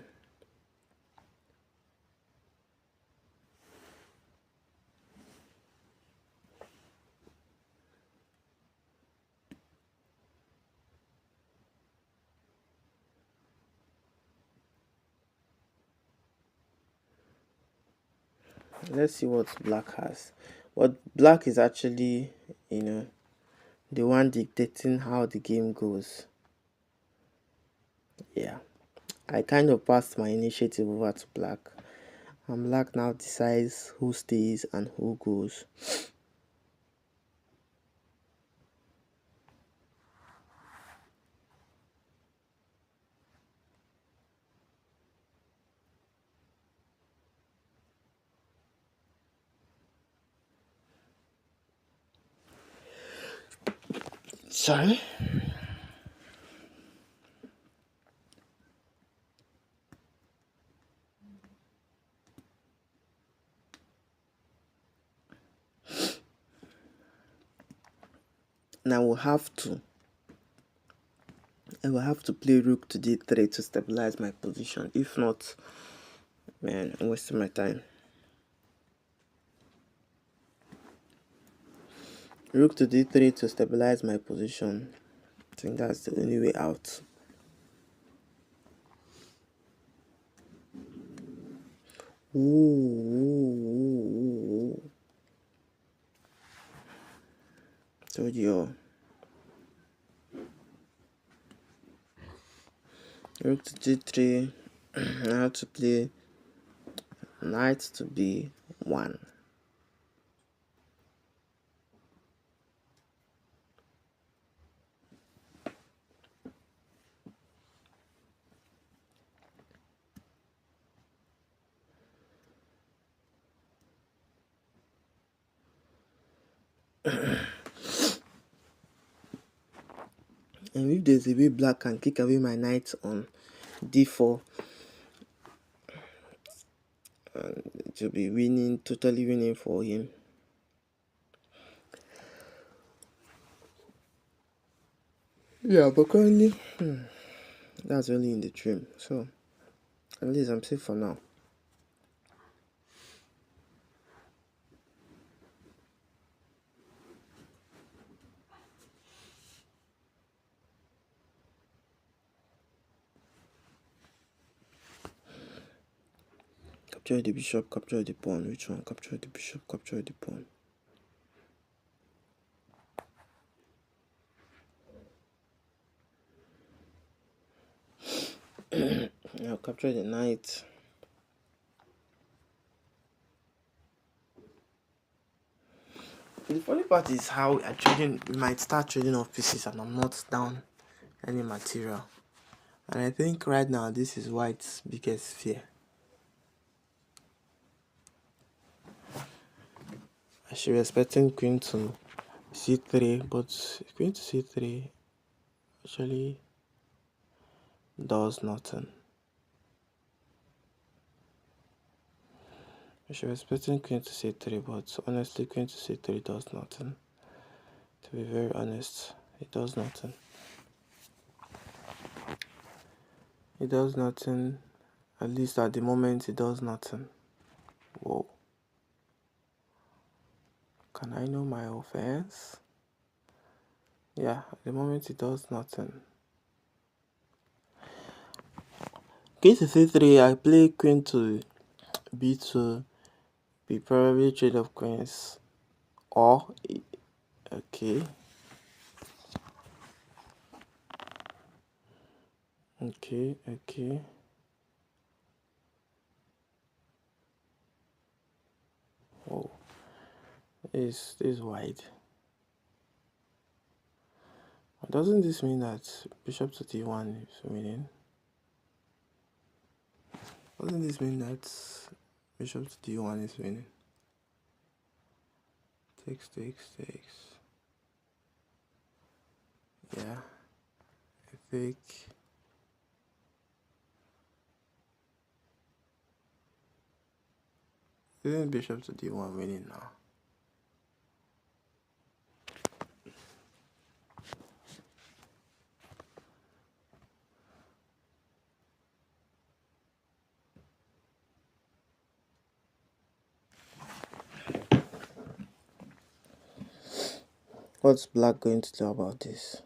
Let's see what black has. What black is actually, the one dictating how the game goes. Yeah. I kind of passed my initiative over to black. And black now decides who stays and who goes. Sorry? And I will have to play rook to d3 to stabilize my position. If not, man, I'm wasting my time. Rook to d3 to stabilize my position. I think that's the only way out. Ooh. Told you. Rook to g3. I have to play knight to b1. And if there's a way black can kick away my knight on d4, it will be winning, totally winning for him. Yeah, but currently, that's only in the dream. So, at least I'm safe for now. Capture the bishop, capture the pawn. Which one? Capture the bishop, capture the pawn. I'll capture the knight. The funny part is how we might start trading off pieces and I'm not down any material. And I think right now this is white's biggest fear. I should be expecting queen to c3, but queen to c3 actually does nothing. I should be expecting queen to c3, but honestly queen to c3 does nothing. To be very honest, it does nothing. It does nothing. At least at the moment it does nothing. Whoa. Can I know my offense? Yeah, at the moment it does nothing. Queen to c3, I play queen to b2, be probably trade of queens, or okay. Oh, this is wide. Doesn't this mean that bishop to d1 is winning? Doesn't this mean that bishop to d1 is winning? Takes. Yeah, I think. Isn't bishop to d1 winning now? What's black going to do about this?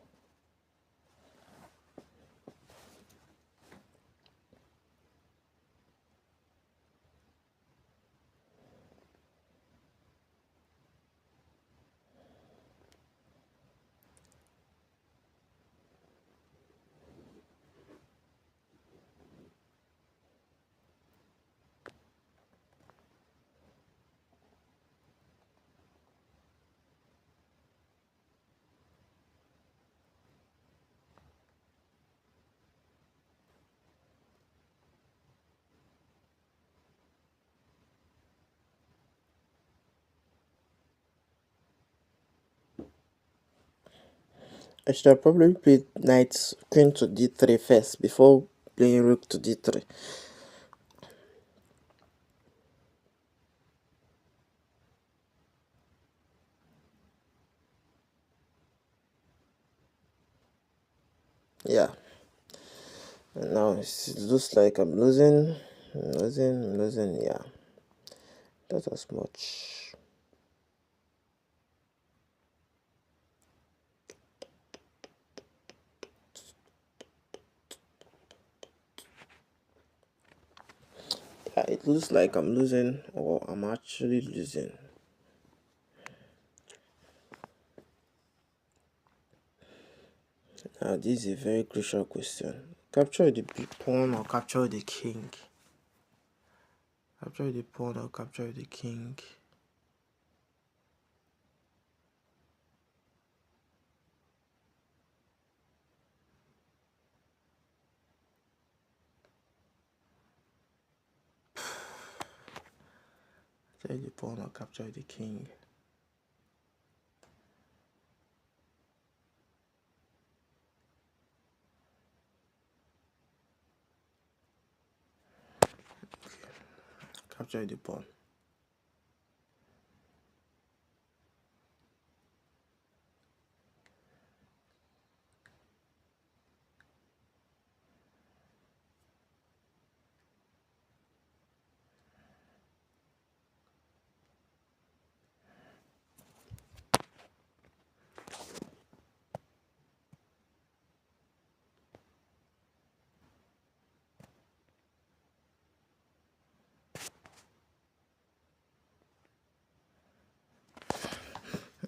I should have probably played knight queen to d3 first before playing rook to d3. Yeah. And now it looks like I'm losing. Yeah. Not as much. It looks like I'm losing, or I'm actually losing. Now, this is a very crucial question. Capture the pawn or capture the king? Capture the pawn or capture the king? Capture the pawn or capture the king? Capture the pawn.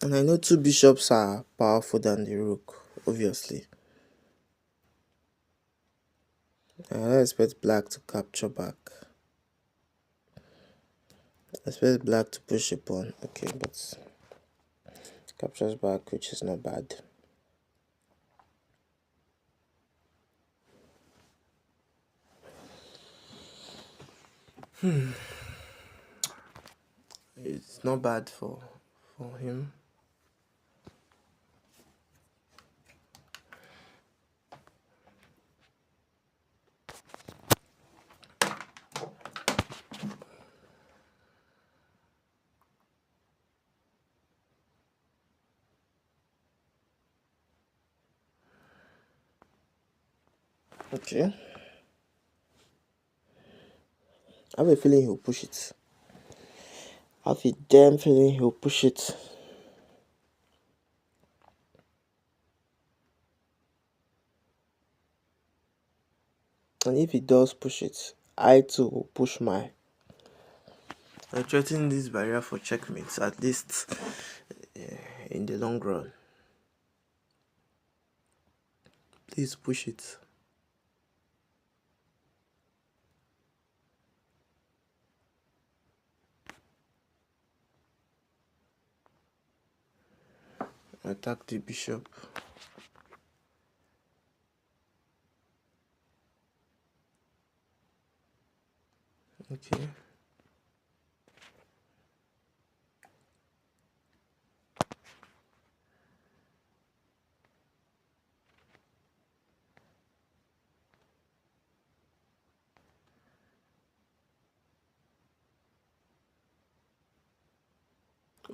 And I know two bishops are powerful than the rook, obviously. I don't expect black to capture back. I expect black to push a pawn. Okay, but captures back, which is not bad. It's not bad for him. Okay. I have a feeling he'll push it. I have a damn feeling he'll push it. And if he does push it, I too will push my. I threaten this barrier for checkmates, at least in the long run. Please push it. Attack the bishop. Okay.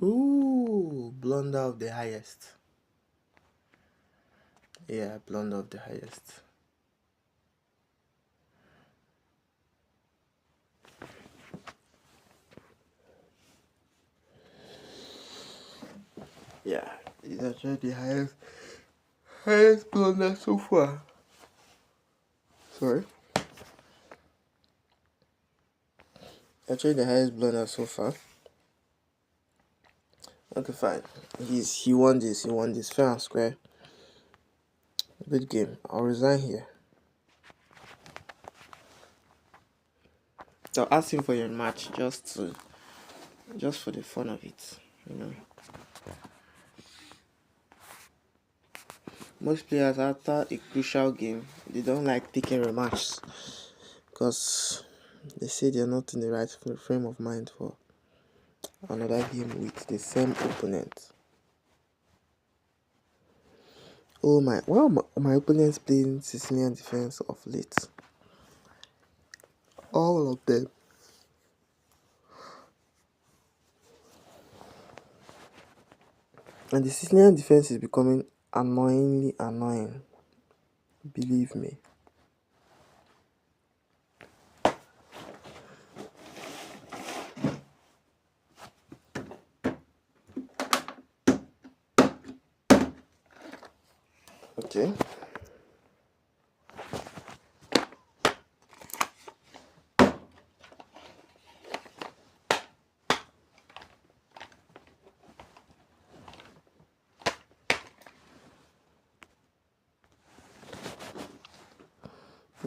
Ooh, blunder of the highest. Yeah, blunder of the highest. Yeah, it's actually the highest blunder so far. Sorry. Actually the highest blunder so far. Okay, fine. He won this. He won this fair and square. Good game. I'll resign here. I'll ask him for your match just for the fun of it, you know. Most players after a crucial game, they don't like taking rematches because they say they're not in the right frame of mind for another game with the same opponent. Oh my, why are my opponents playing Sicilian defense of late? All of them. And the Sicilian defense is becoming annoyingly annoying. Believe me. Okay.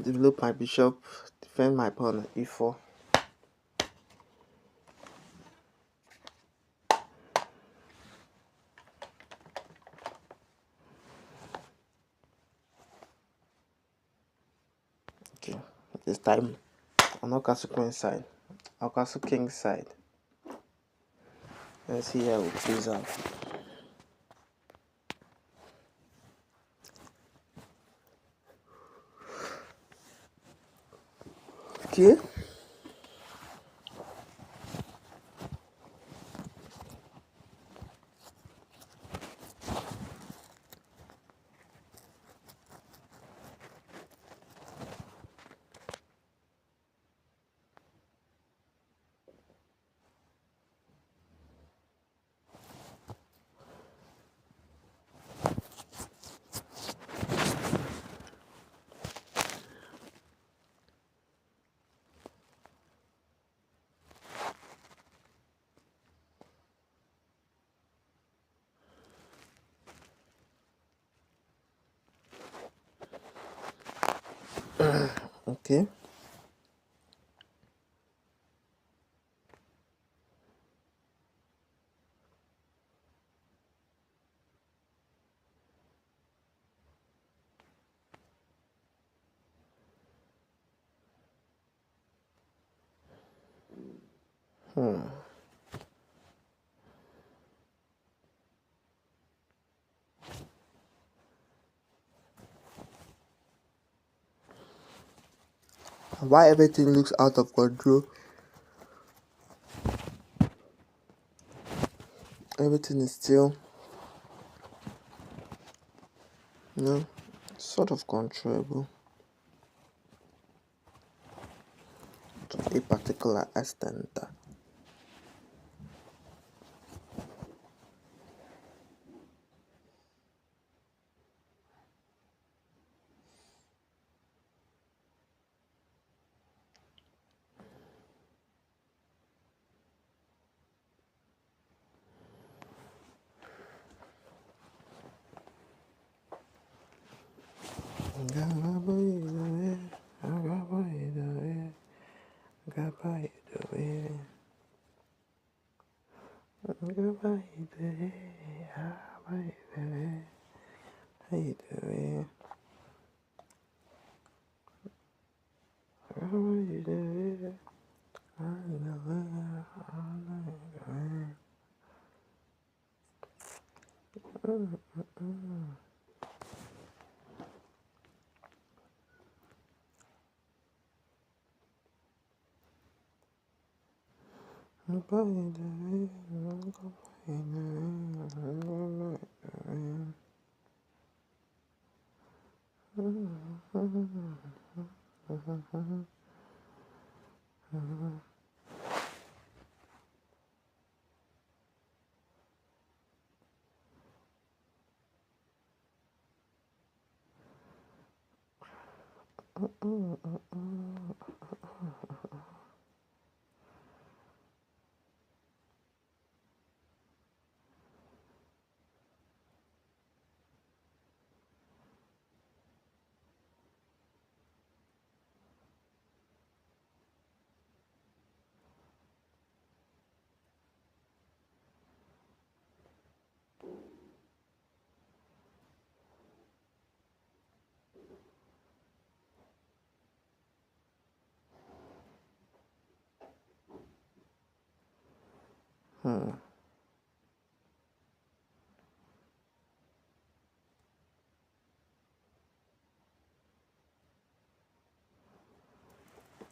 Develop my bishop. Defend my pawn at e4. Okay, this time I'll not castle queen side. I'll castle king side. Let's see how it plays out. Okay. Okay. Why everything looks out of control? Everything is still, sort of controllable to a particular extent.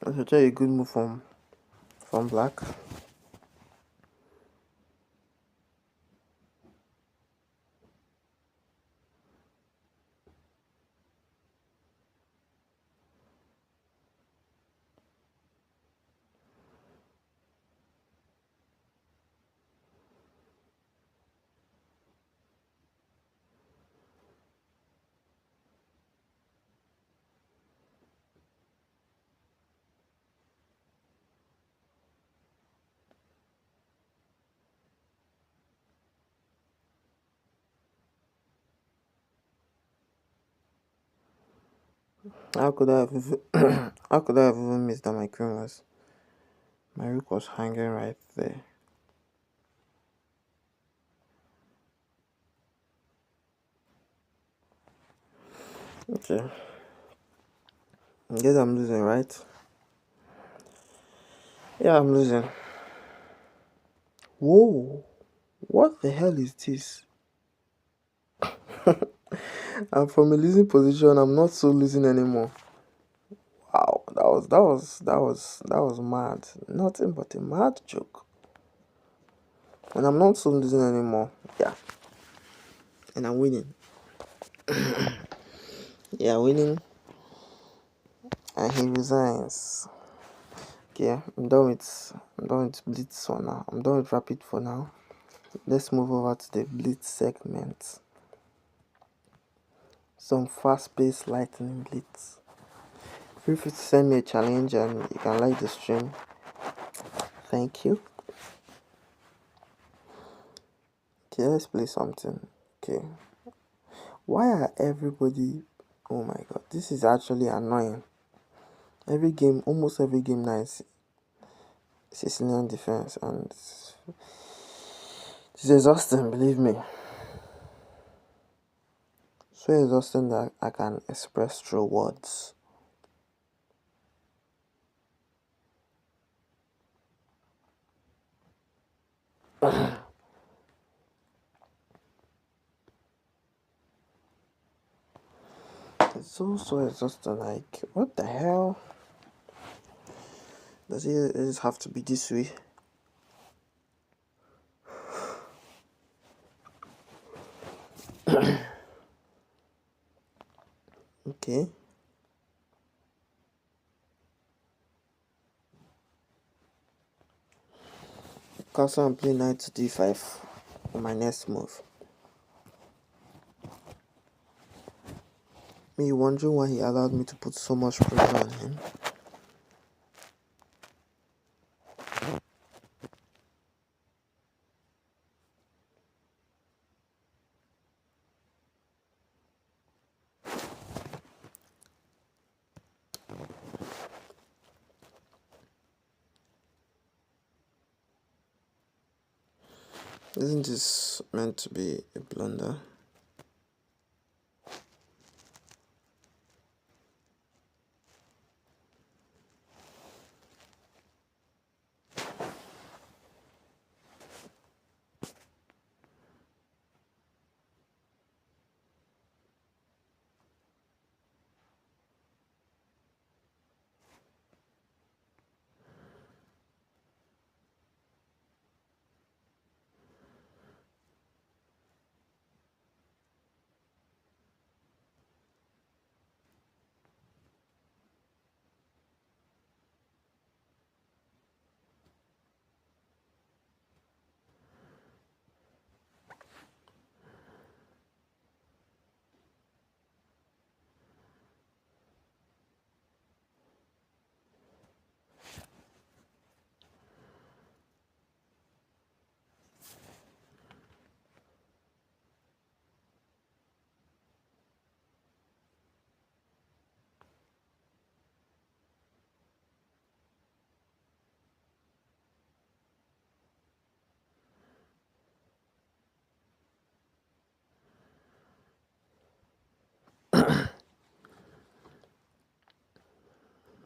That's actually a good move from black. How could I have how could I have even missed that my queen was my rook was hanging right there? Okay. I guess I'm losing, right? Yeah, I'm losing. Whoa! What the hell is this? I'm from a losing position. I'm not so losing anymore. Wow, that was mad. Nothing but a mad joke. And I'm not so losing anymore. Yeah, and I'm winning. Yeah, winning. And he resigns. Okay, I'm done with Blitz for now. I'm done with Rapid for now. Let's move over to the Blitz segment. Some fast-paced lightning Blitz. Feel free to send me a challenge and you can like the stream. Thank you. Okay, let's play something. Okay. Why are everybody... Oh my god, this is actually annoying. Almost every game now is Sicilian defense and it's exhausting, believe me. So exhausting that I can express through words. It's so exhausting, like, what the hell? Does it just have to be this way? Okay. Castle and play knight to d5 for my next move. Me wondering why he allowed me to put so much pressure on him. Isn't this meant to be a blunder?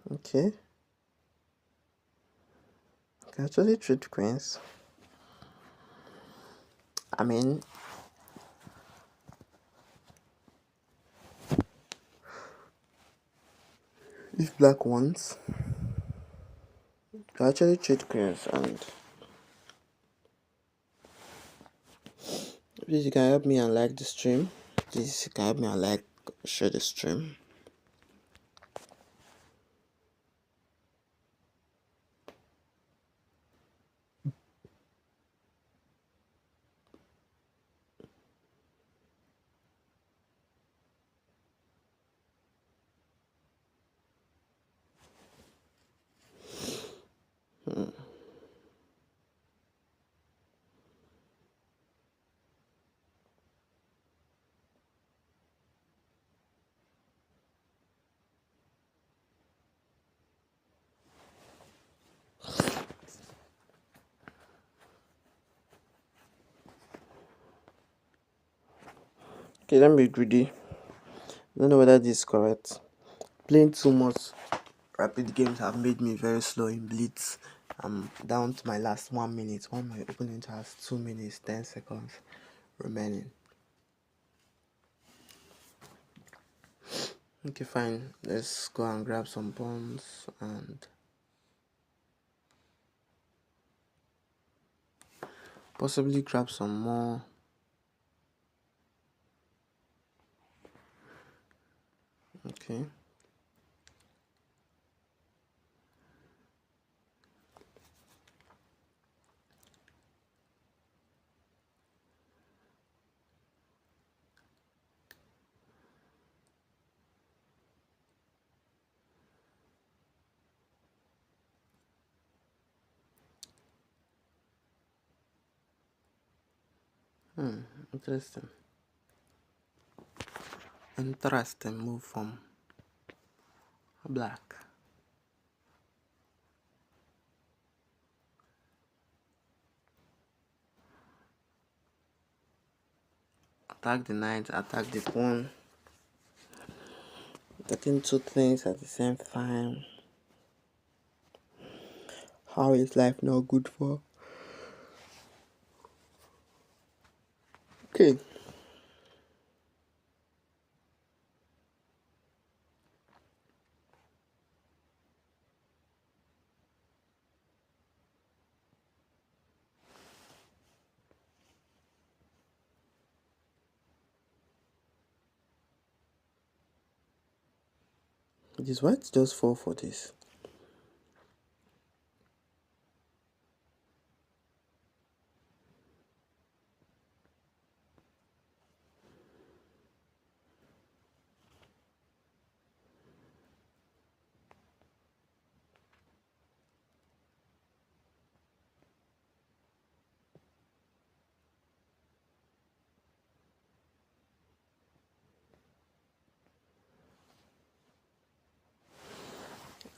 Okay. I can actually trade queens. I mean, if black wants, I can actually trade queens and please you can help me and like the stream. Please you can help me and like share the stream. Okay, let me be greedy. I don't know whether this is correct. Playing too much rapid games have made me very slow in Blitz. I'm down to my last 1 minute when my opponent has 2 minutes 10 seconds remaining. Okay, fine. Let's go and grab some bombs and possibly grab some more. Okay. Interesting. Interesting move from black. Attack the knight, attack the pawn. Getting two things at the same time. How is life not good for? Okay. This white just fall for this.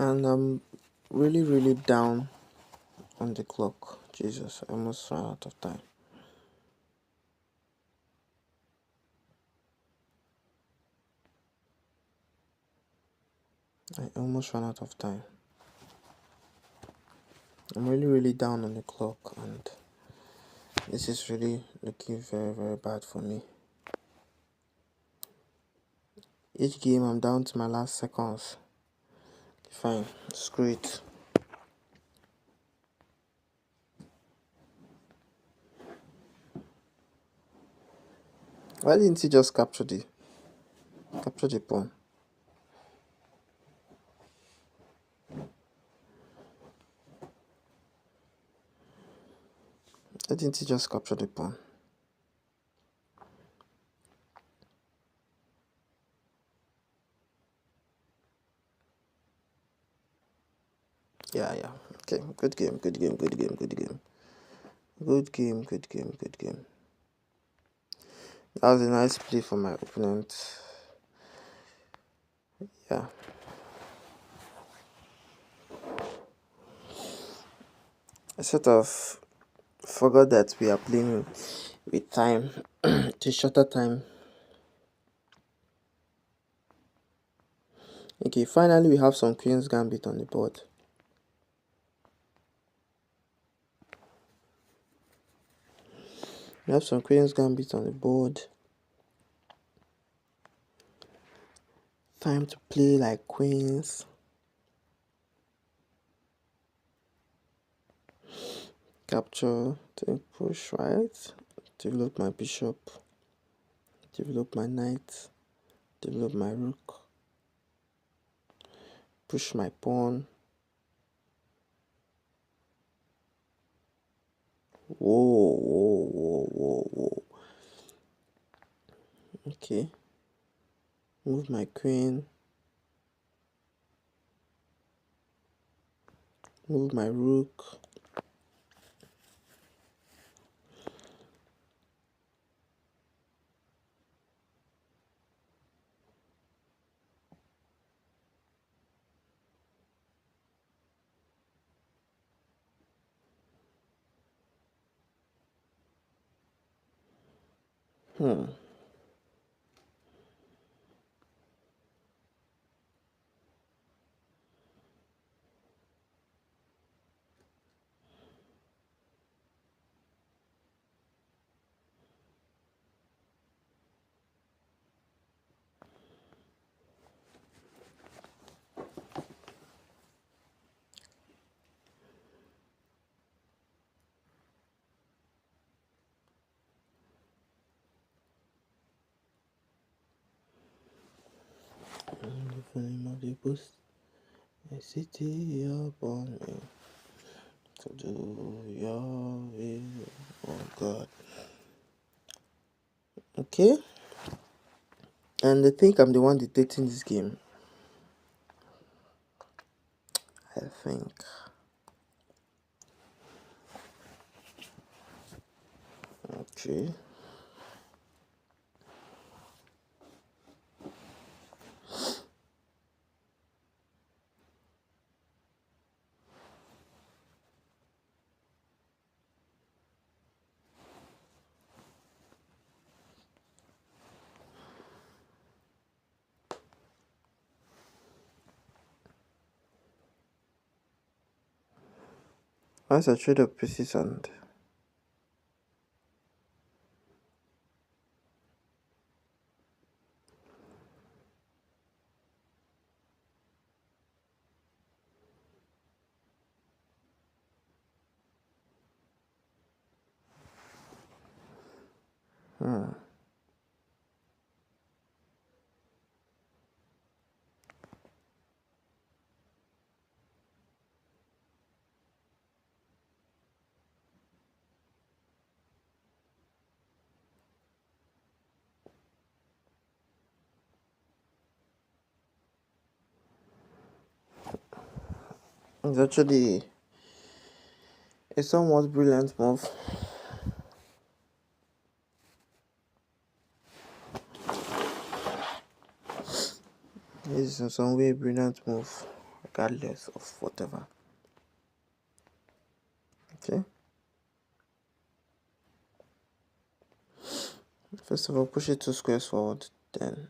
And I'm really down on the clock. Jesus, I almost ran out of time. I almost ran out of time. I'm really down on the clock, and this is really looking very bad for me. Each game I'm down to my last seconds. Fine, screw it. Why didn't he just capture the pawn? Why didn't he just capture the pawn? Yeah. Okay, good game. Good game. That was a nice play for my opponent. Yeah. I sort of forgot that we are playing with time. To shorter time. Okay, finally we have some Queen's Gambit on the board. We have some Queen's Gambit on the board. Time to play like queens. Capture, then push right. Develop my bishop. Develop my knight. Develop my rook. Push my pawn. Whoa. Okay. Move my queen. Move my rook. A city upon me to do your will, oh God. Okay, and I think I'm the one dictating this game. I think. Okay. Once I trade up pieces and it's actually a somewhat brilliant move. This is some way brilliant move, regardless of whatever. Okay. First of all, push it 2 squares forward, then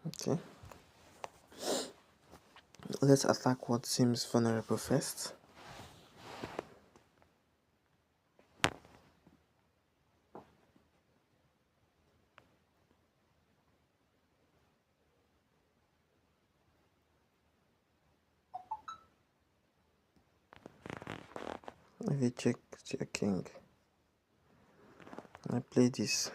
okay. Let's attack what seems vulnerable first. If you check your king, I play this.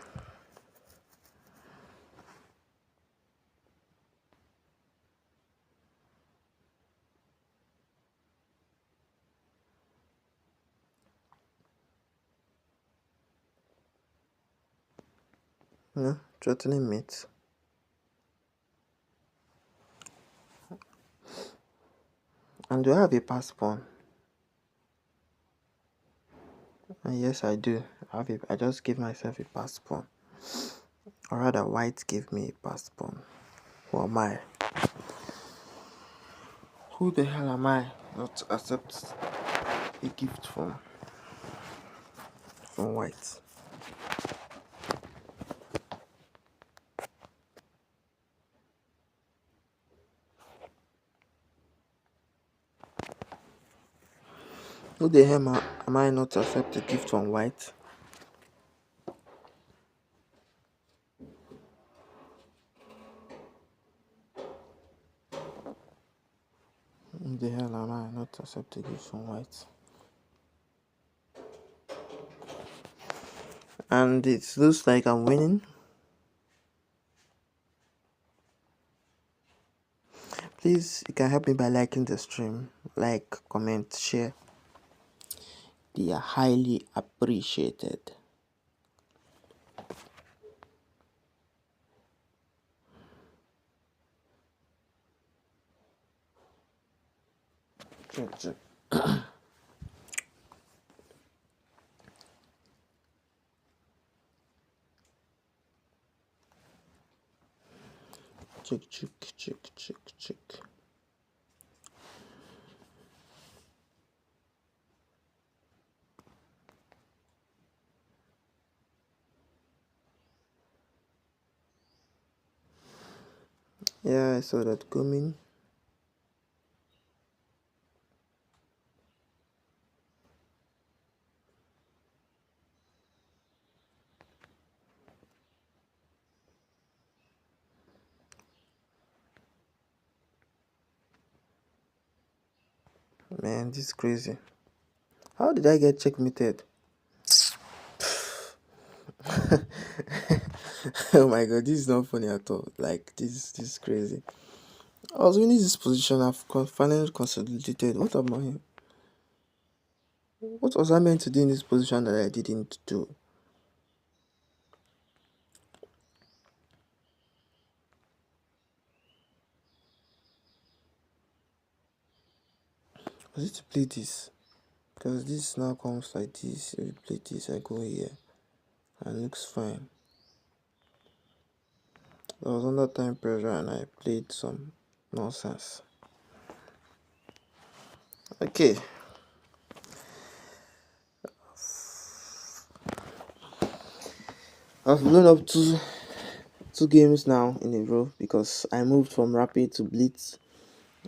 No, threatening mate. And do I have a pass pawn? Yes, I do. I just give myself a pass pawn. Or rather, white gave me a pass pawn. Who am I? Who the hell am I not to accept a gift from white? Who the hell am I not to accept a gift from white? Who the hell am I not to accept a gift from white? And it looks like I'm winning. Please, you can help me by liking the stream. Like, comment, share. They are highly appreciated. Check. Check. Yeah, I saw that coming. Man, this is crazy. How did I get checkmated? Oh my god, this is not funny at all. Like this is crazy. I was winning this position. I've finally consolidated. What was I meant to do in this position that I didn't do? Was it to play this? Because this now comes like this. If you play this, I go here. And it looks fine. I was under time pressure and I played some nonsense. Okay. I've blown up two games now in a row because I moved from Rapid to Blitz.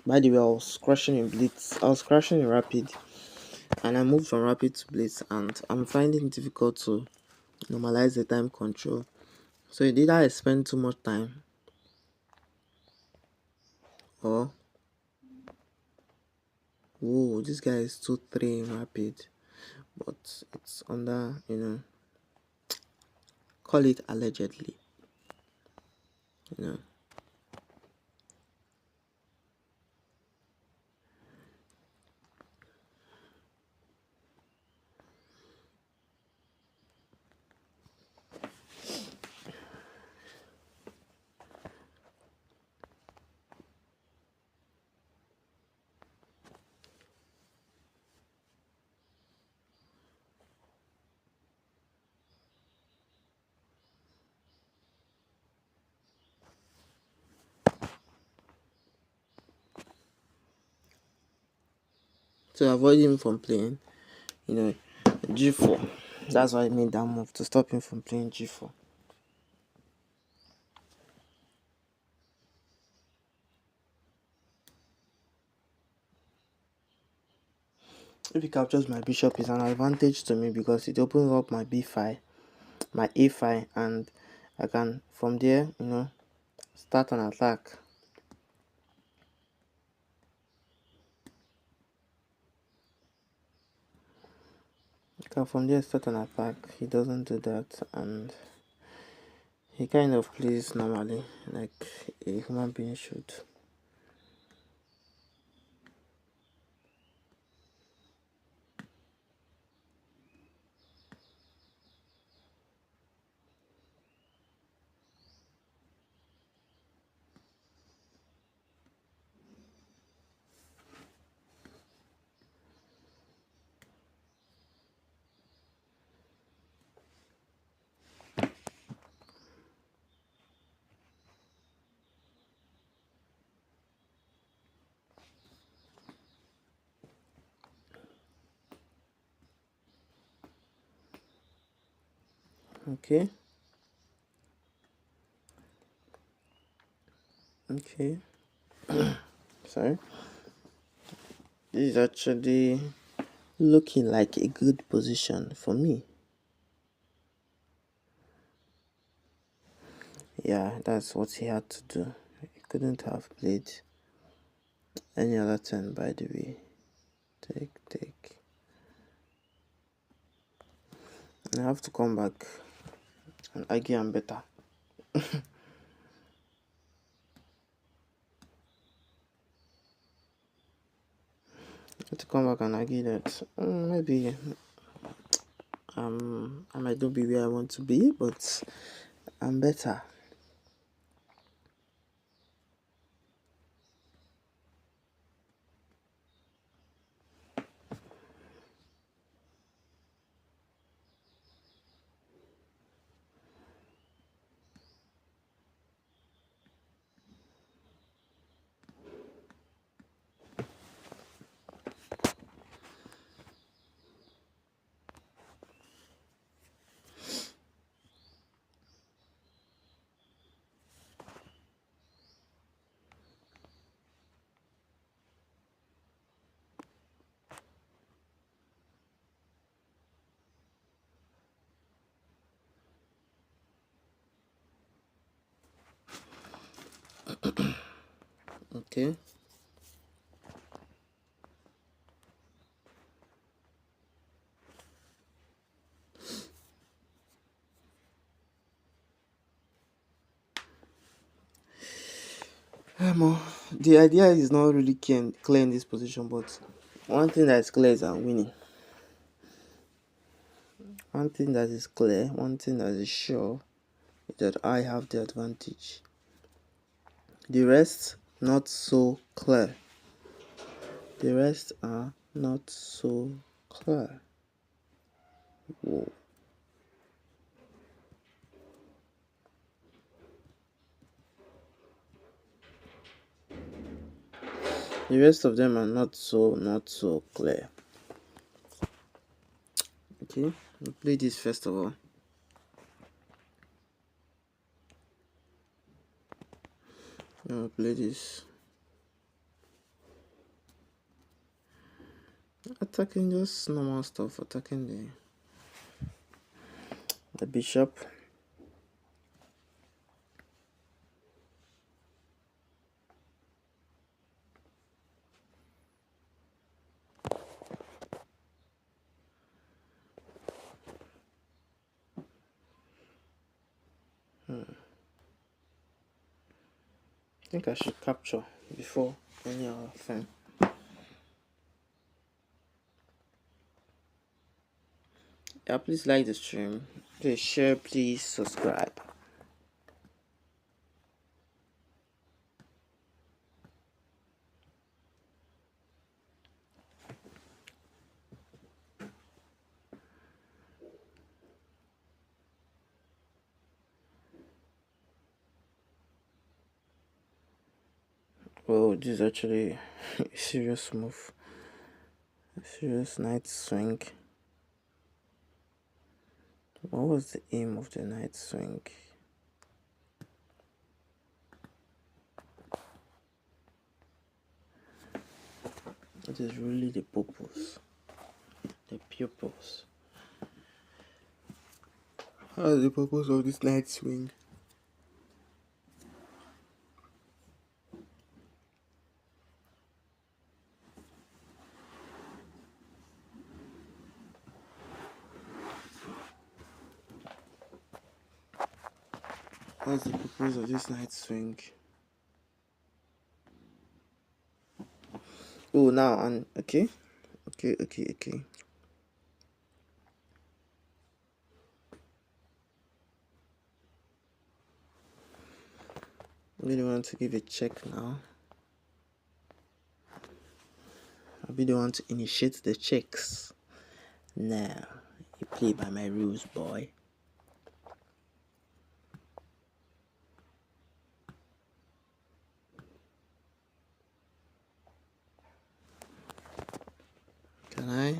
By the way, I was crashing in Blitz. I was crashing in Rapid and I moved from Rapid to Blitz, and I'm finding it difficult to normalize the time control. So either I spend too much time or whoa, this guy is 2-3 in Rapid, but it's under, call it allegedly, you know. To avoid him from playing, G4. That's why I made that move, to stop him from playing G4. If he captures my bishop, it's an advantage to me because it opens up my b5, my a5, and I can from there, start an attack. I can from there start an attack. He doesn't do that, and he kind of plays normally, like a human being should. Okay. Okay. Sorry. This is actually looking like a good position for me. Yeah, that's what he had to do. He couldn't have played any other turn, by the way. Take. And I have to come back and argue I'm better. I have to come back and argue that maybe I might not be where I want to be, but I'm better. Okay. The idea is not really clear in this position, but one thing that is clear is I'm winning. One thing that is clear, one thing that is sure, is that I have the advantage. The rest, not so clear. The rest are not so clear. Whoa. The rest of them are not so clear. Okay, we'll play this first of all. I'll play this. Attacking just normal stuff, attacking the bishop. I think I should capture before any other thing. Yeah, please like the stream. Please share, please subscribe. Oh, this is actually a serious move. A serious knight swing. What was the aim of the knight swing? It is really the purpose. The purpose. What is the purpose of this knight swing? What's the purpose of this knight swing? Oh, now and okay. I really want to give a check now. I really want to initiate the checks. Now, you play by my rules, boy. Can I?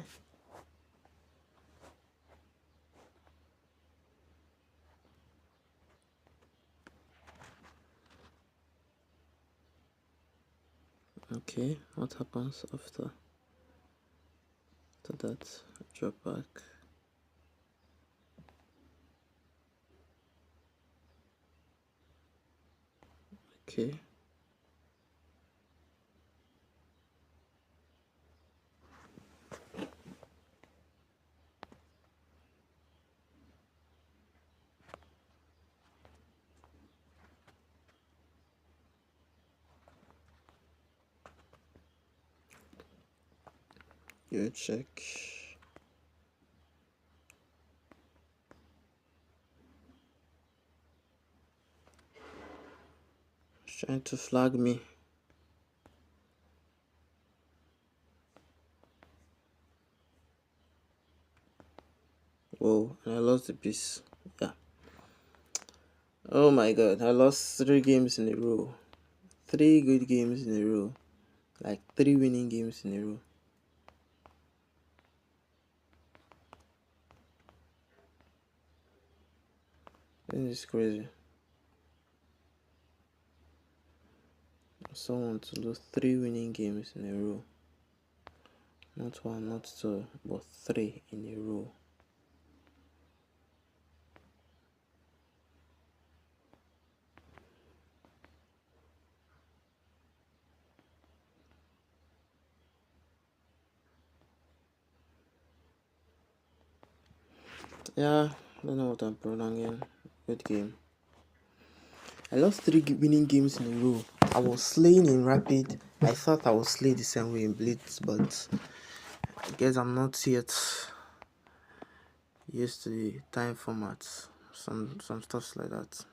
Okay, what happens after that? Drop back. Okay. You check. He's trying to flag me. Whoa, and I lost the piece. Yeah. Oh my god, I lost 3 games in a row. 3 good games in a row. Like 3 winning games in a row. This is crazy. Someone to lose 3 winning games in a row. Not 1, not 2, but 3 in a row. Yeah, I don't know what I'm prolonging. Good game. I lost 3 winning games in a row. I was slaying in rapid. I thought I would slay the same way in Blitz, but I guess I'm not yet used to the time formats. Some stuffs like that.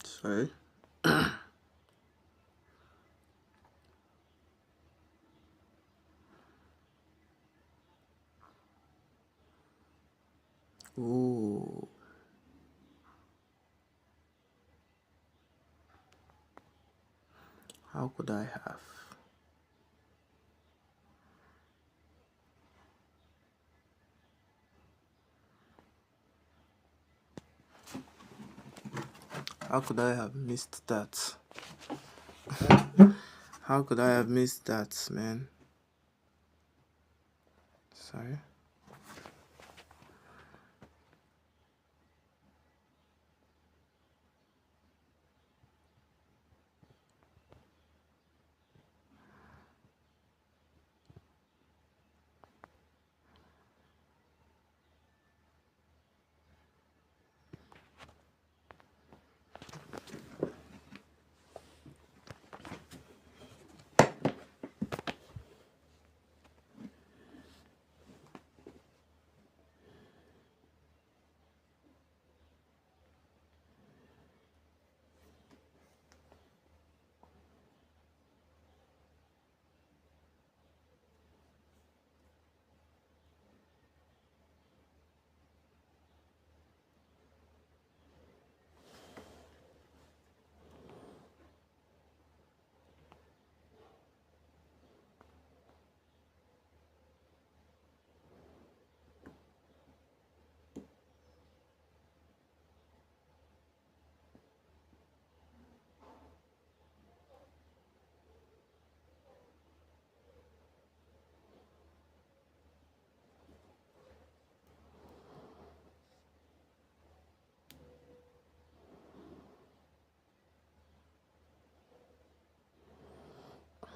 Sorry. Ooh. How could I have? How could I have missed that? How could I have missed that, man? Sorry.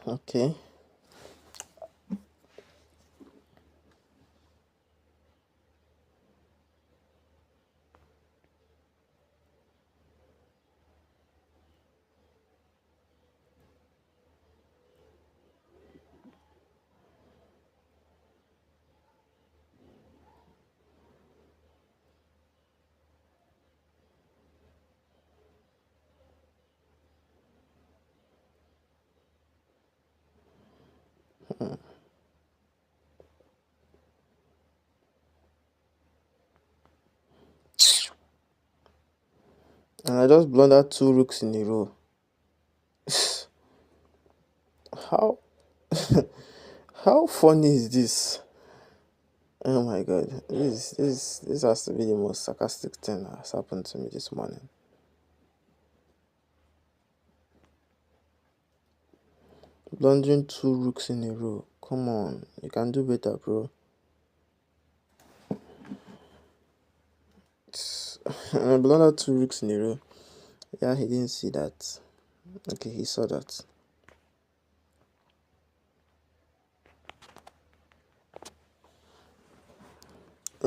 Okay. And I just blundered 2 rooks in a row. How how funny is this? Oh my god. This has to be the most sarcastic thing that has happened to me this morning. Blundering 2 rooks in a row. Come on. You can do better, bro. And I blundered 2 rooks in a row. Yeah, he didn't see that. Okay, he saw that.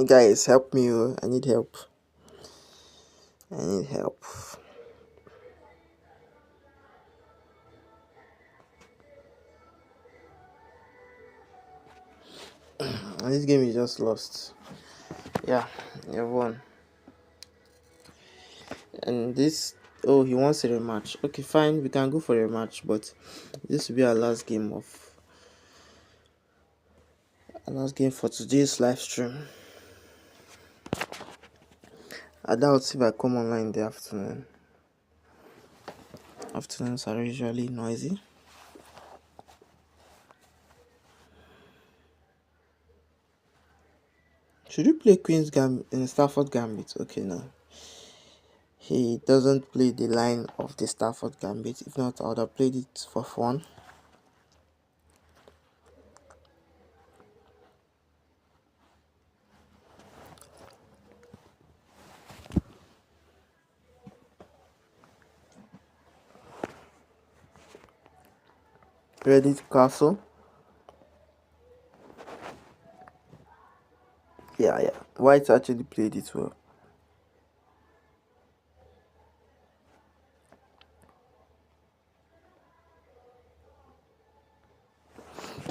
Guys, help me. I need help. I need help. And this game is just lost. Yeah, you won. And this, oh, he wants a rematch. Okay, fine, we can go for a rematch, but this will be our last game for today's live stream. I doubt if I come online in the afternoon. Afternoons are usually noisy. Should you play Queen's Gambit in Stafford Gambit? Okay, no. He doesn't play the line of the Stafford Gambit. If not, I would have played it for fun. Reddit Castle. White actually played it well.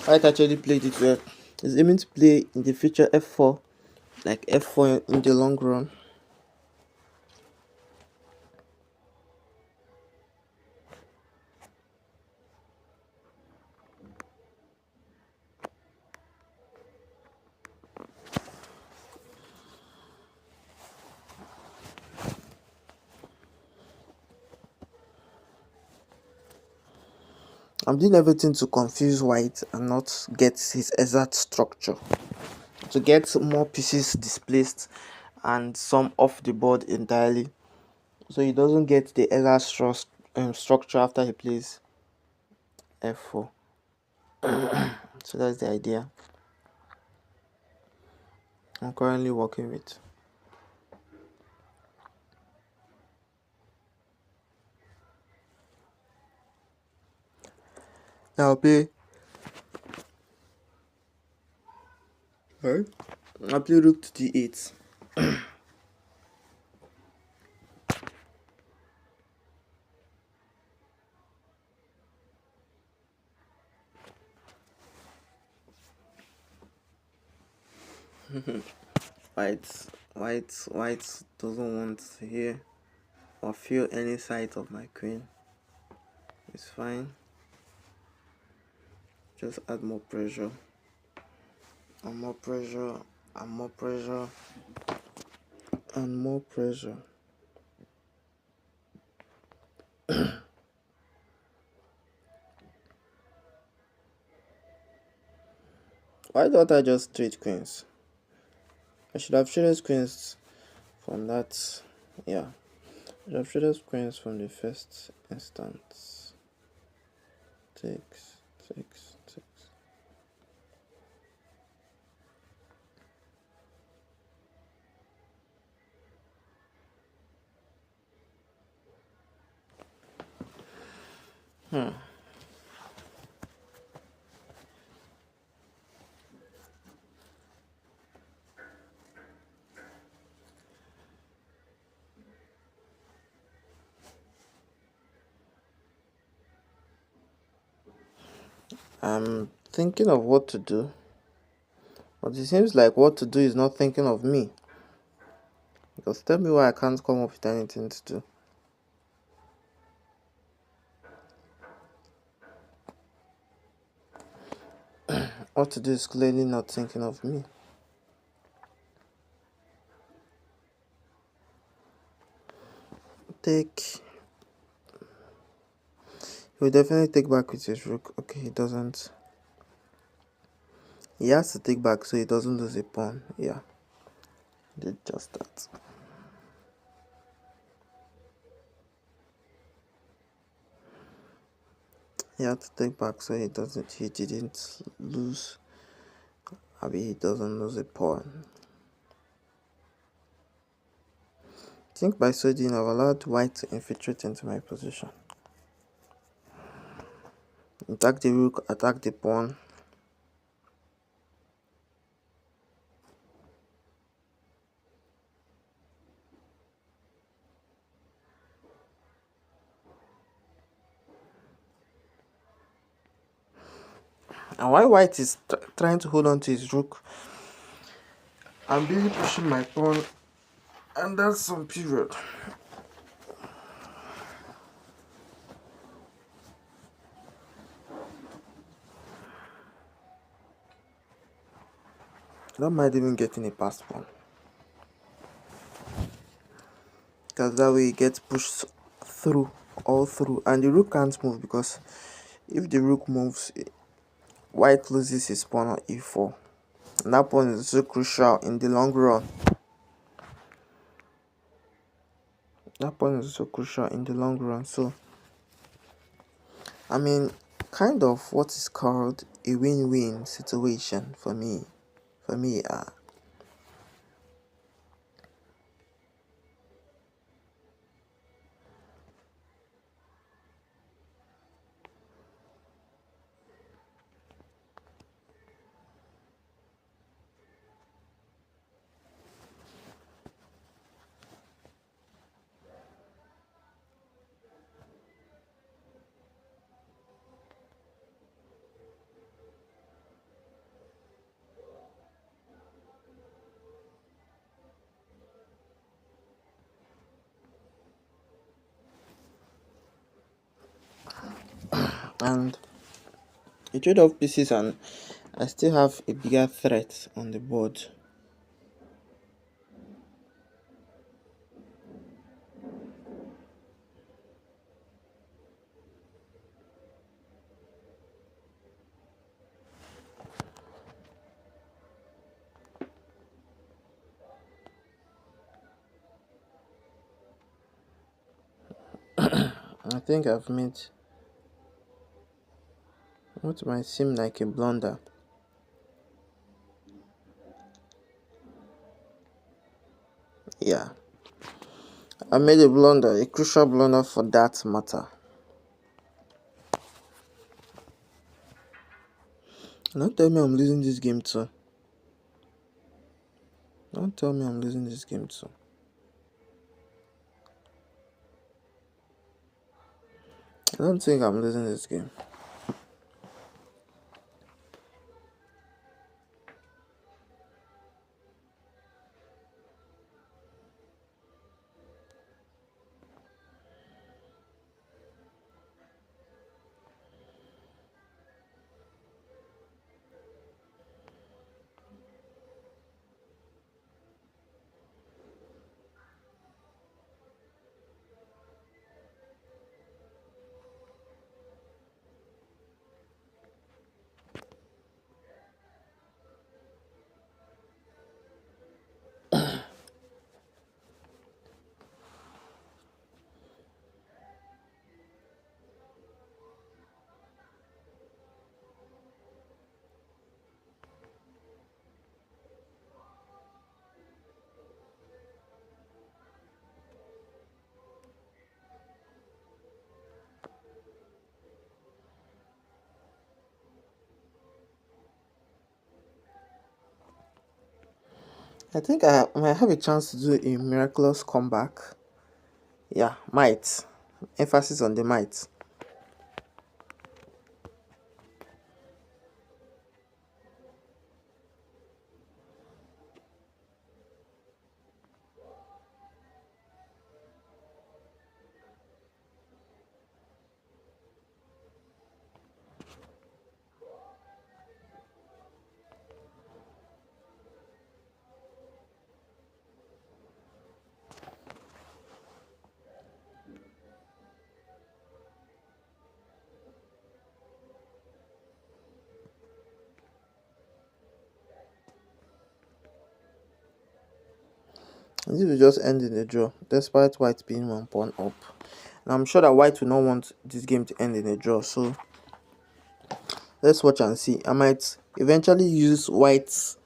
White actually played it well. He's aiming to play in the future f4, like f4 in the long run. I'm doing everything to confuse White and not get his exact structure. To get more pieces displaced and some off the board entirely, so he doesn't get the exact structure after he plays f4. So that's the idea I'm currently working with. Now I'll play rook to d8. White doesn't want to hear or feel any sight of my queen. It's fine. Just add more pressure. And more pressure. And more pressure. And more pressure. Why don't I just trade queens? I should have traded queens from that. Yeah. I should have traded queens from the first instance. Takes. I'm thinking of what to do, but it seems like what to do is not thinking of me. Because tell me why I can't come up with anything to do. What to do is clearly not thinking of me. Take. He will definitely take back with his rook. Okay, he doesn't. He has to take back so he doesn't lose a pawn. Yeah. Did just that. He had to take back so he didn't lose. Maybe he doesn't lose a pawn. I think by so doing I've allowed white to infiltrate into my position. Attack the rook, attack the pawn. And while white is trying to hold on to his rook, I'm really pushing my pawn, and that's some period. I don't mind even getting a passed pawn, because that way it gets pushed through, all through, and the rook can't move, because if the rook moves, white loses his pawn on e4, and that pawn is so crucial in the long run. So I mean, kind of what is called a win-win situation for me. And I trade off pieces and I still have a bigger threat on the board. I think I've made what might seem like a blunder. Yeah, I made a blunder, a crucial blunder for that matter. Don't tell me I'm losing this game too. Don't tell me I'm losing this game too. I don't think I'm losing this game. I think I might have a chance to do a miraculous comeback. Yeah, might. Emphasis on the might. This will just end in a draw, despite white being 1 pawn up. And I'm sure that white will not want this game to end in a draw, so let's watch and see. I might eventually use white's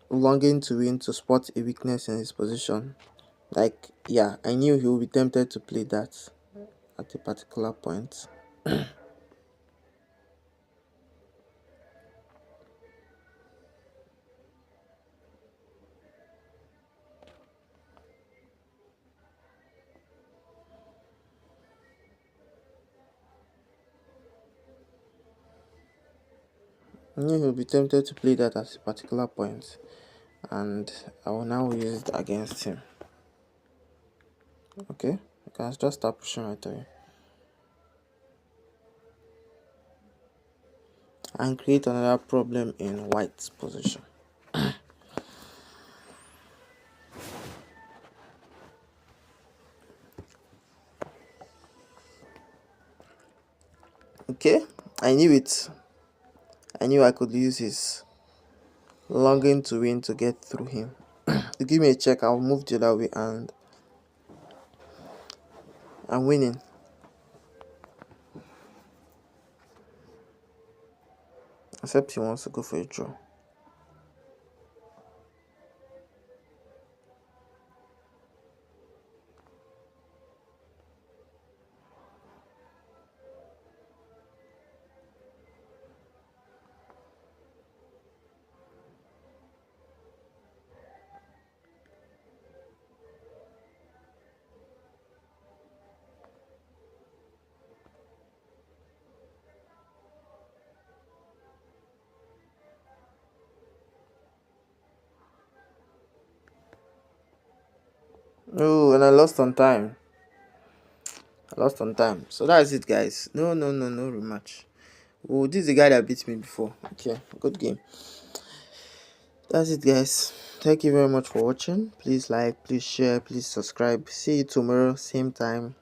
longing to win to spot a weakness in his position. Like, yeah, I knew he would be tempted to play that at a particular point. I knew he would be tempted to play that at a particular point, and I will now use it against him. Okay, you can just start pushing right away and create another problem in white's position. Okay, I knew it. I knew I could use his longing to win to get through him. To give me a check, I'll move the other way and I'm winning. Except he wants to go for a draw. Oh, and I lost on time. I lost on time. So that's it, guys. No rematch. Oh, this is the guy that beat me before. Okay, good game. That's it, guys. Thank you very much for watching. Please like, please share, please subscribe. See you tomorrow, same time.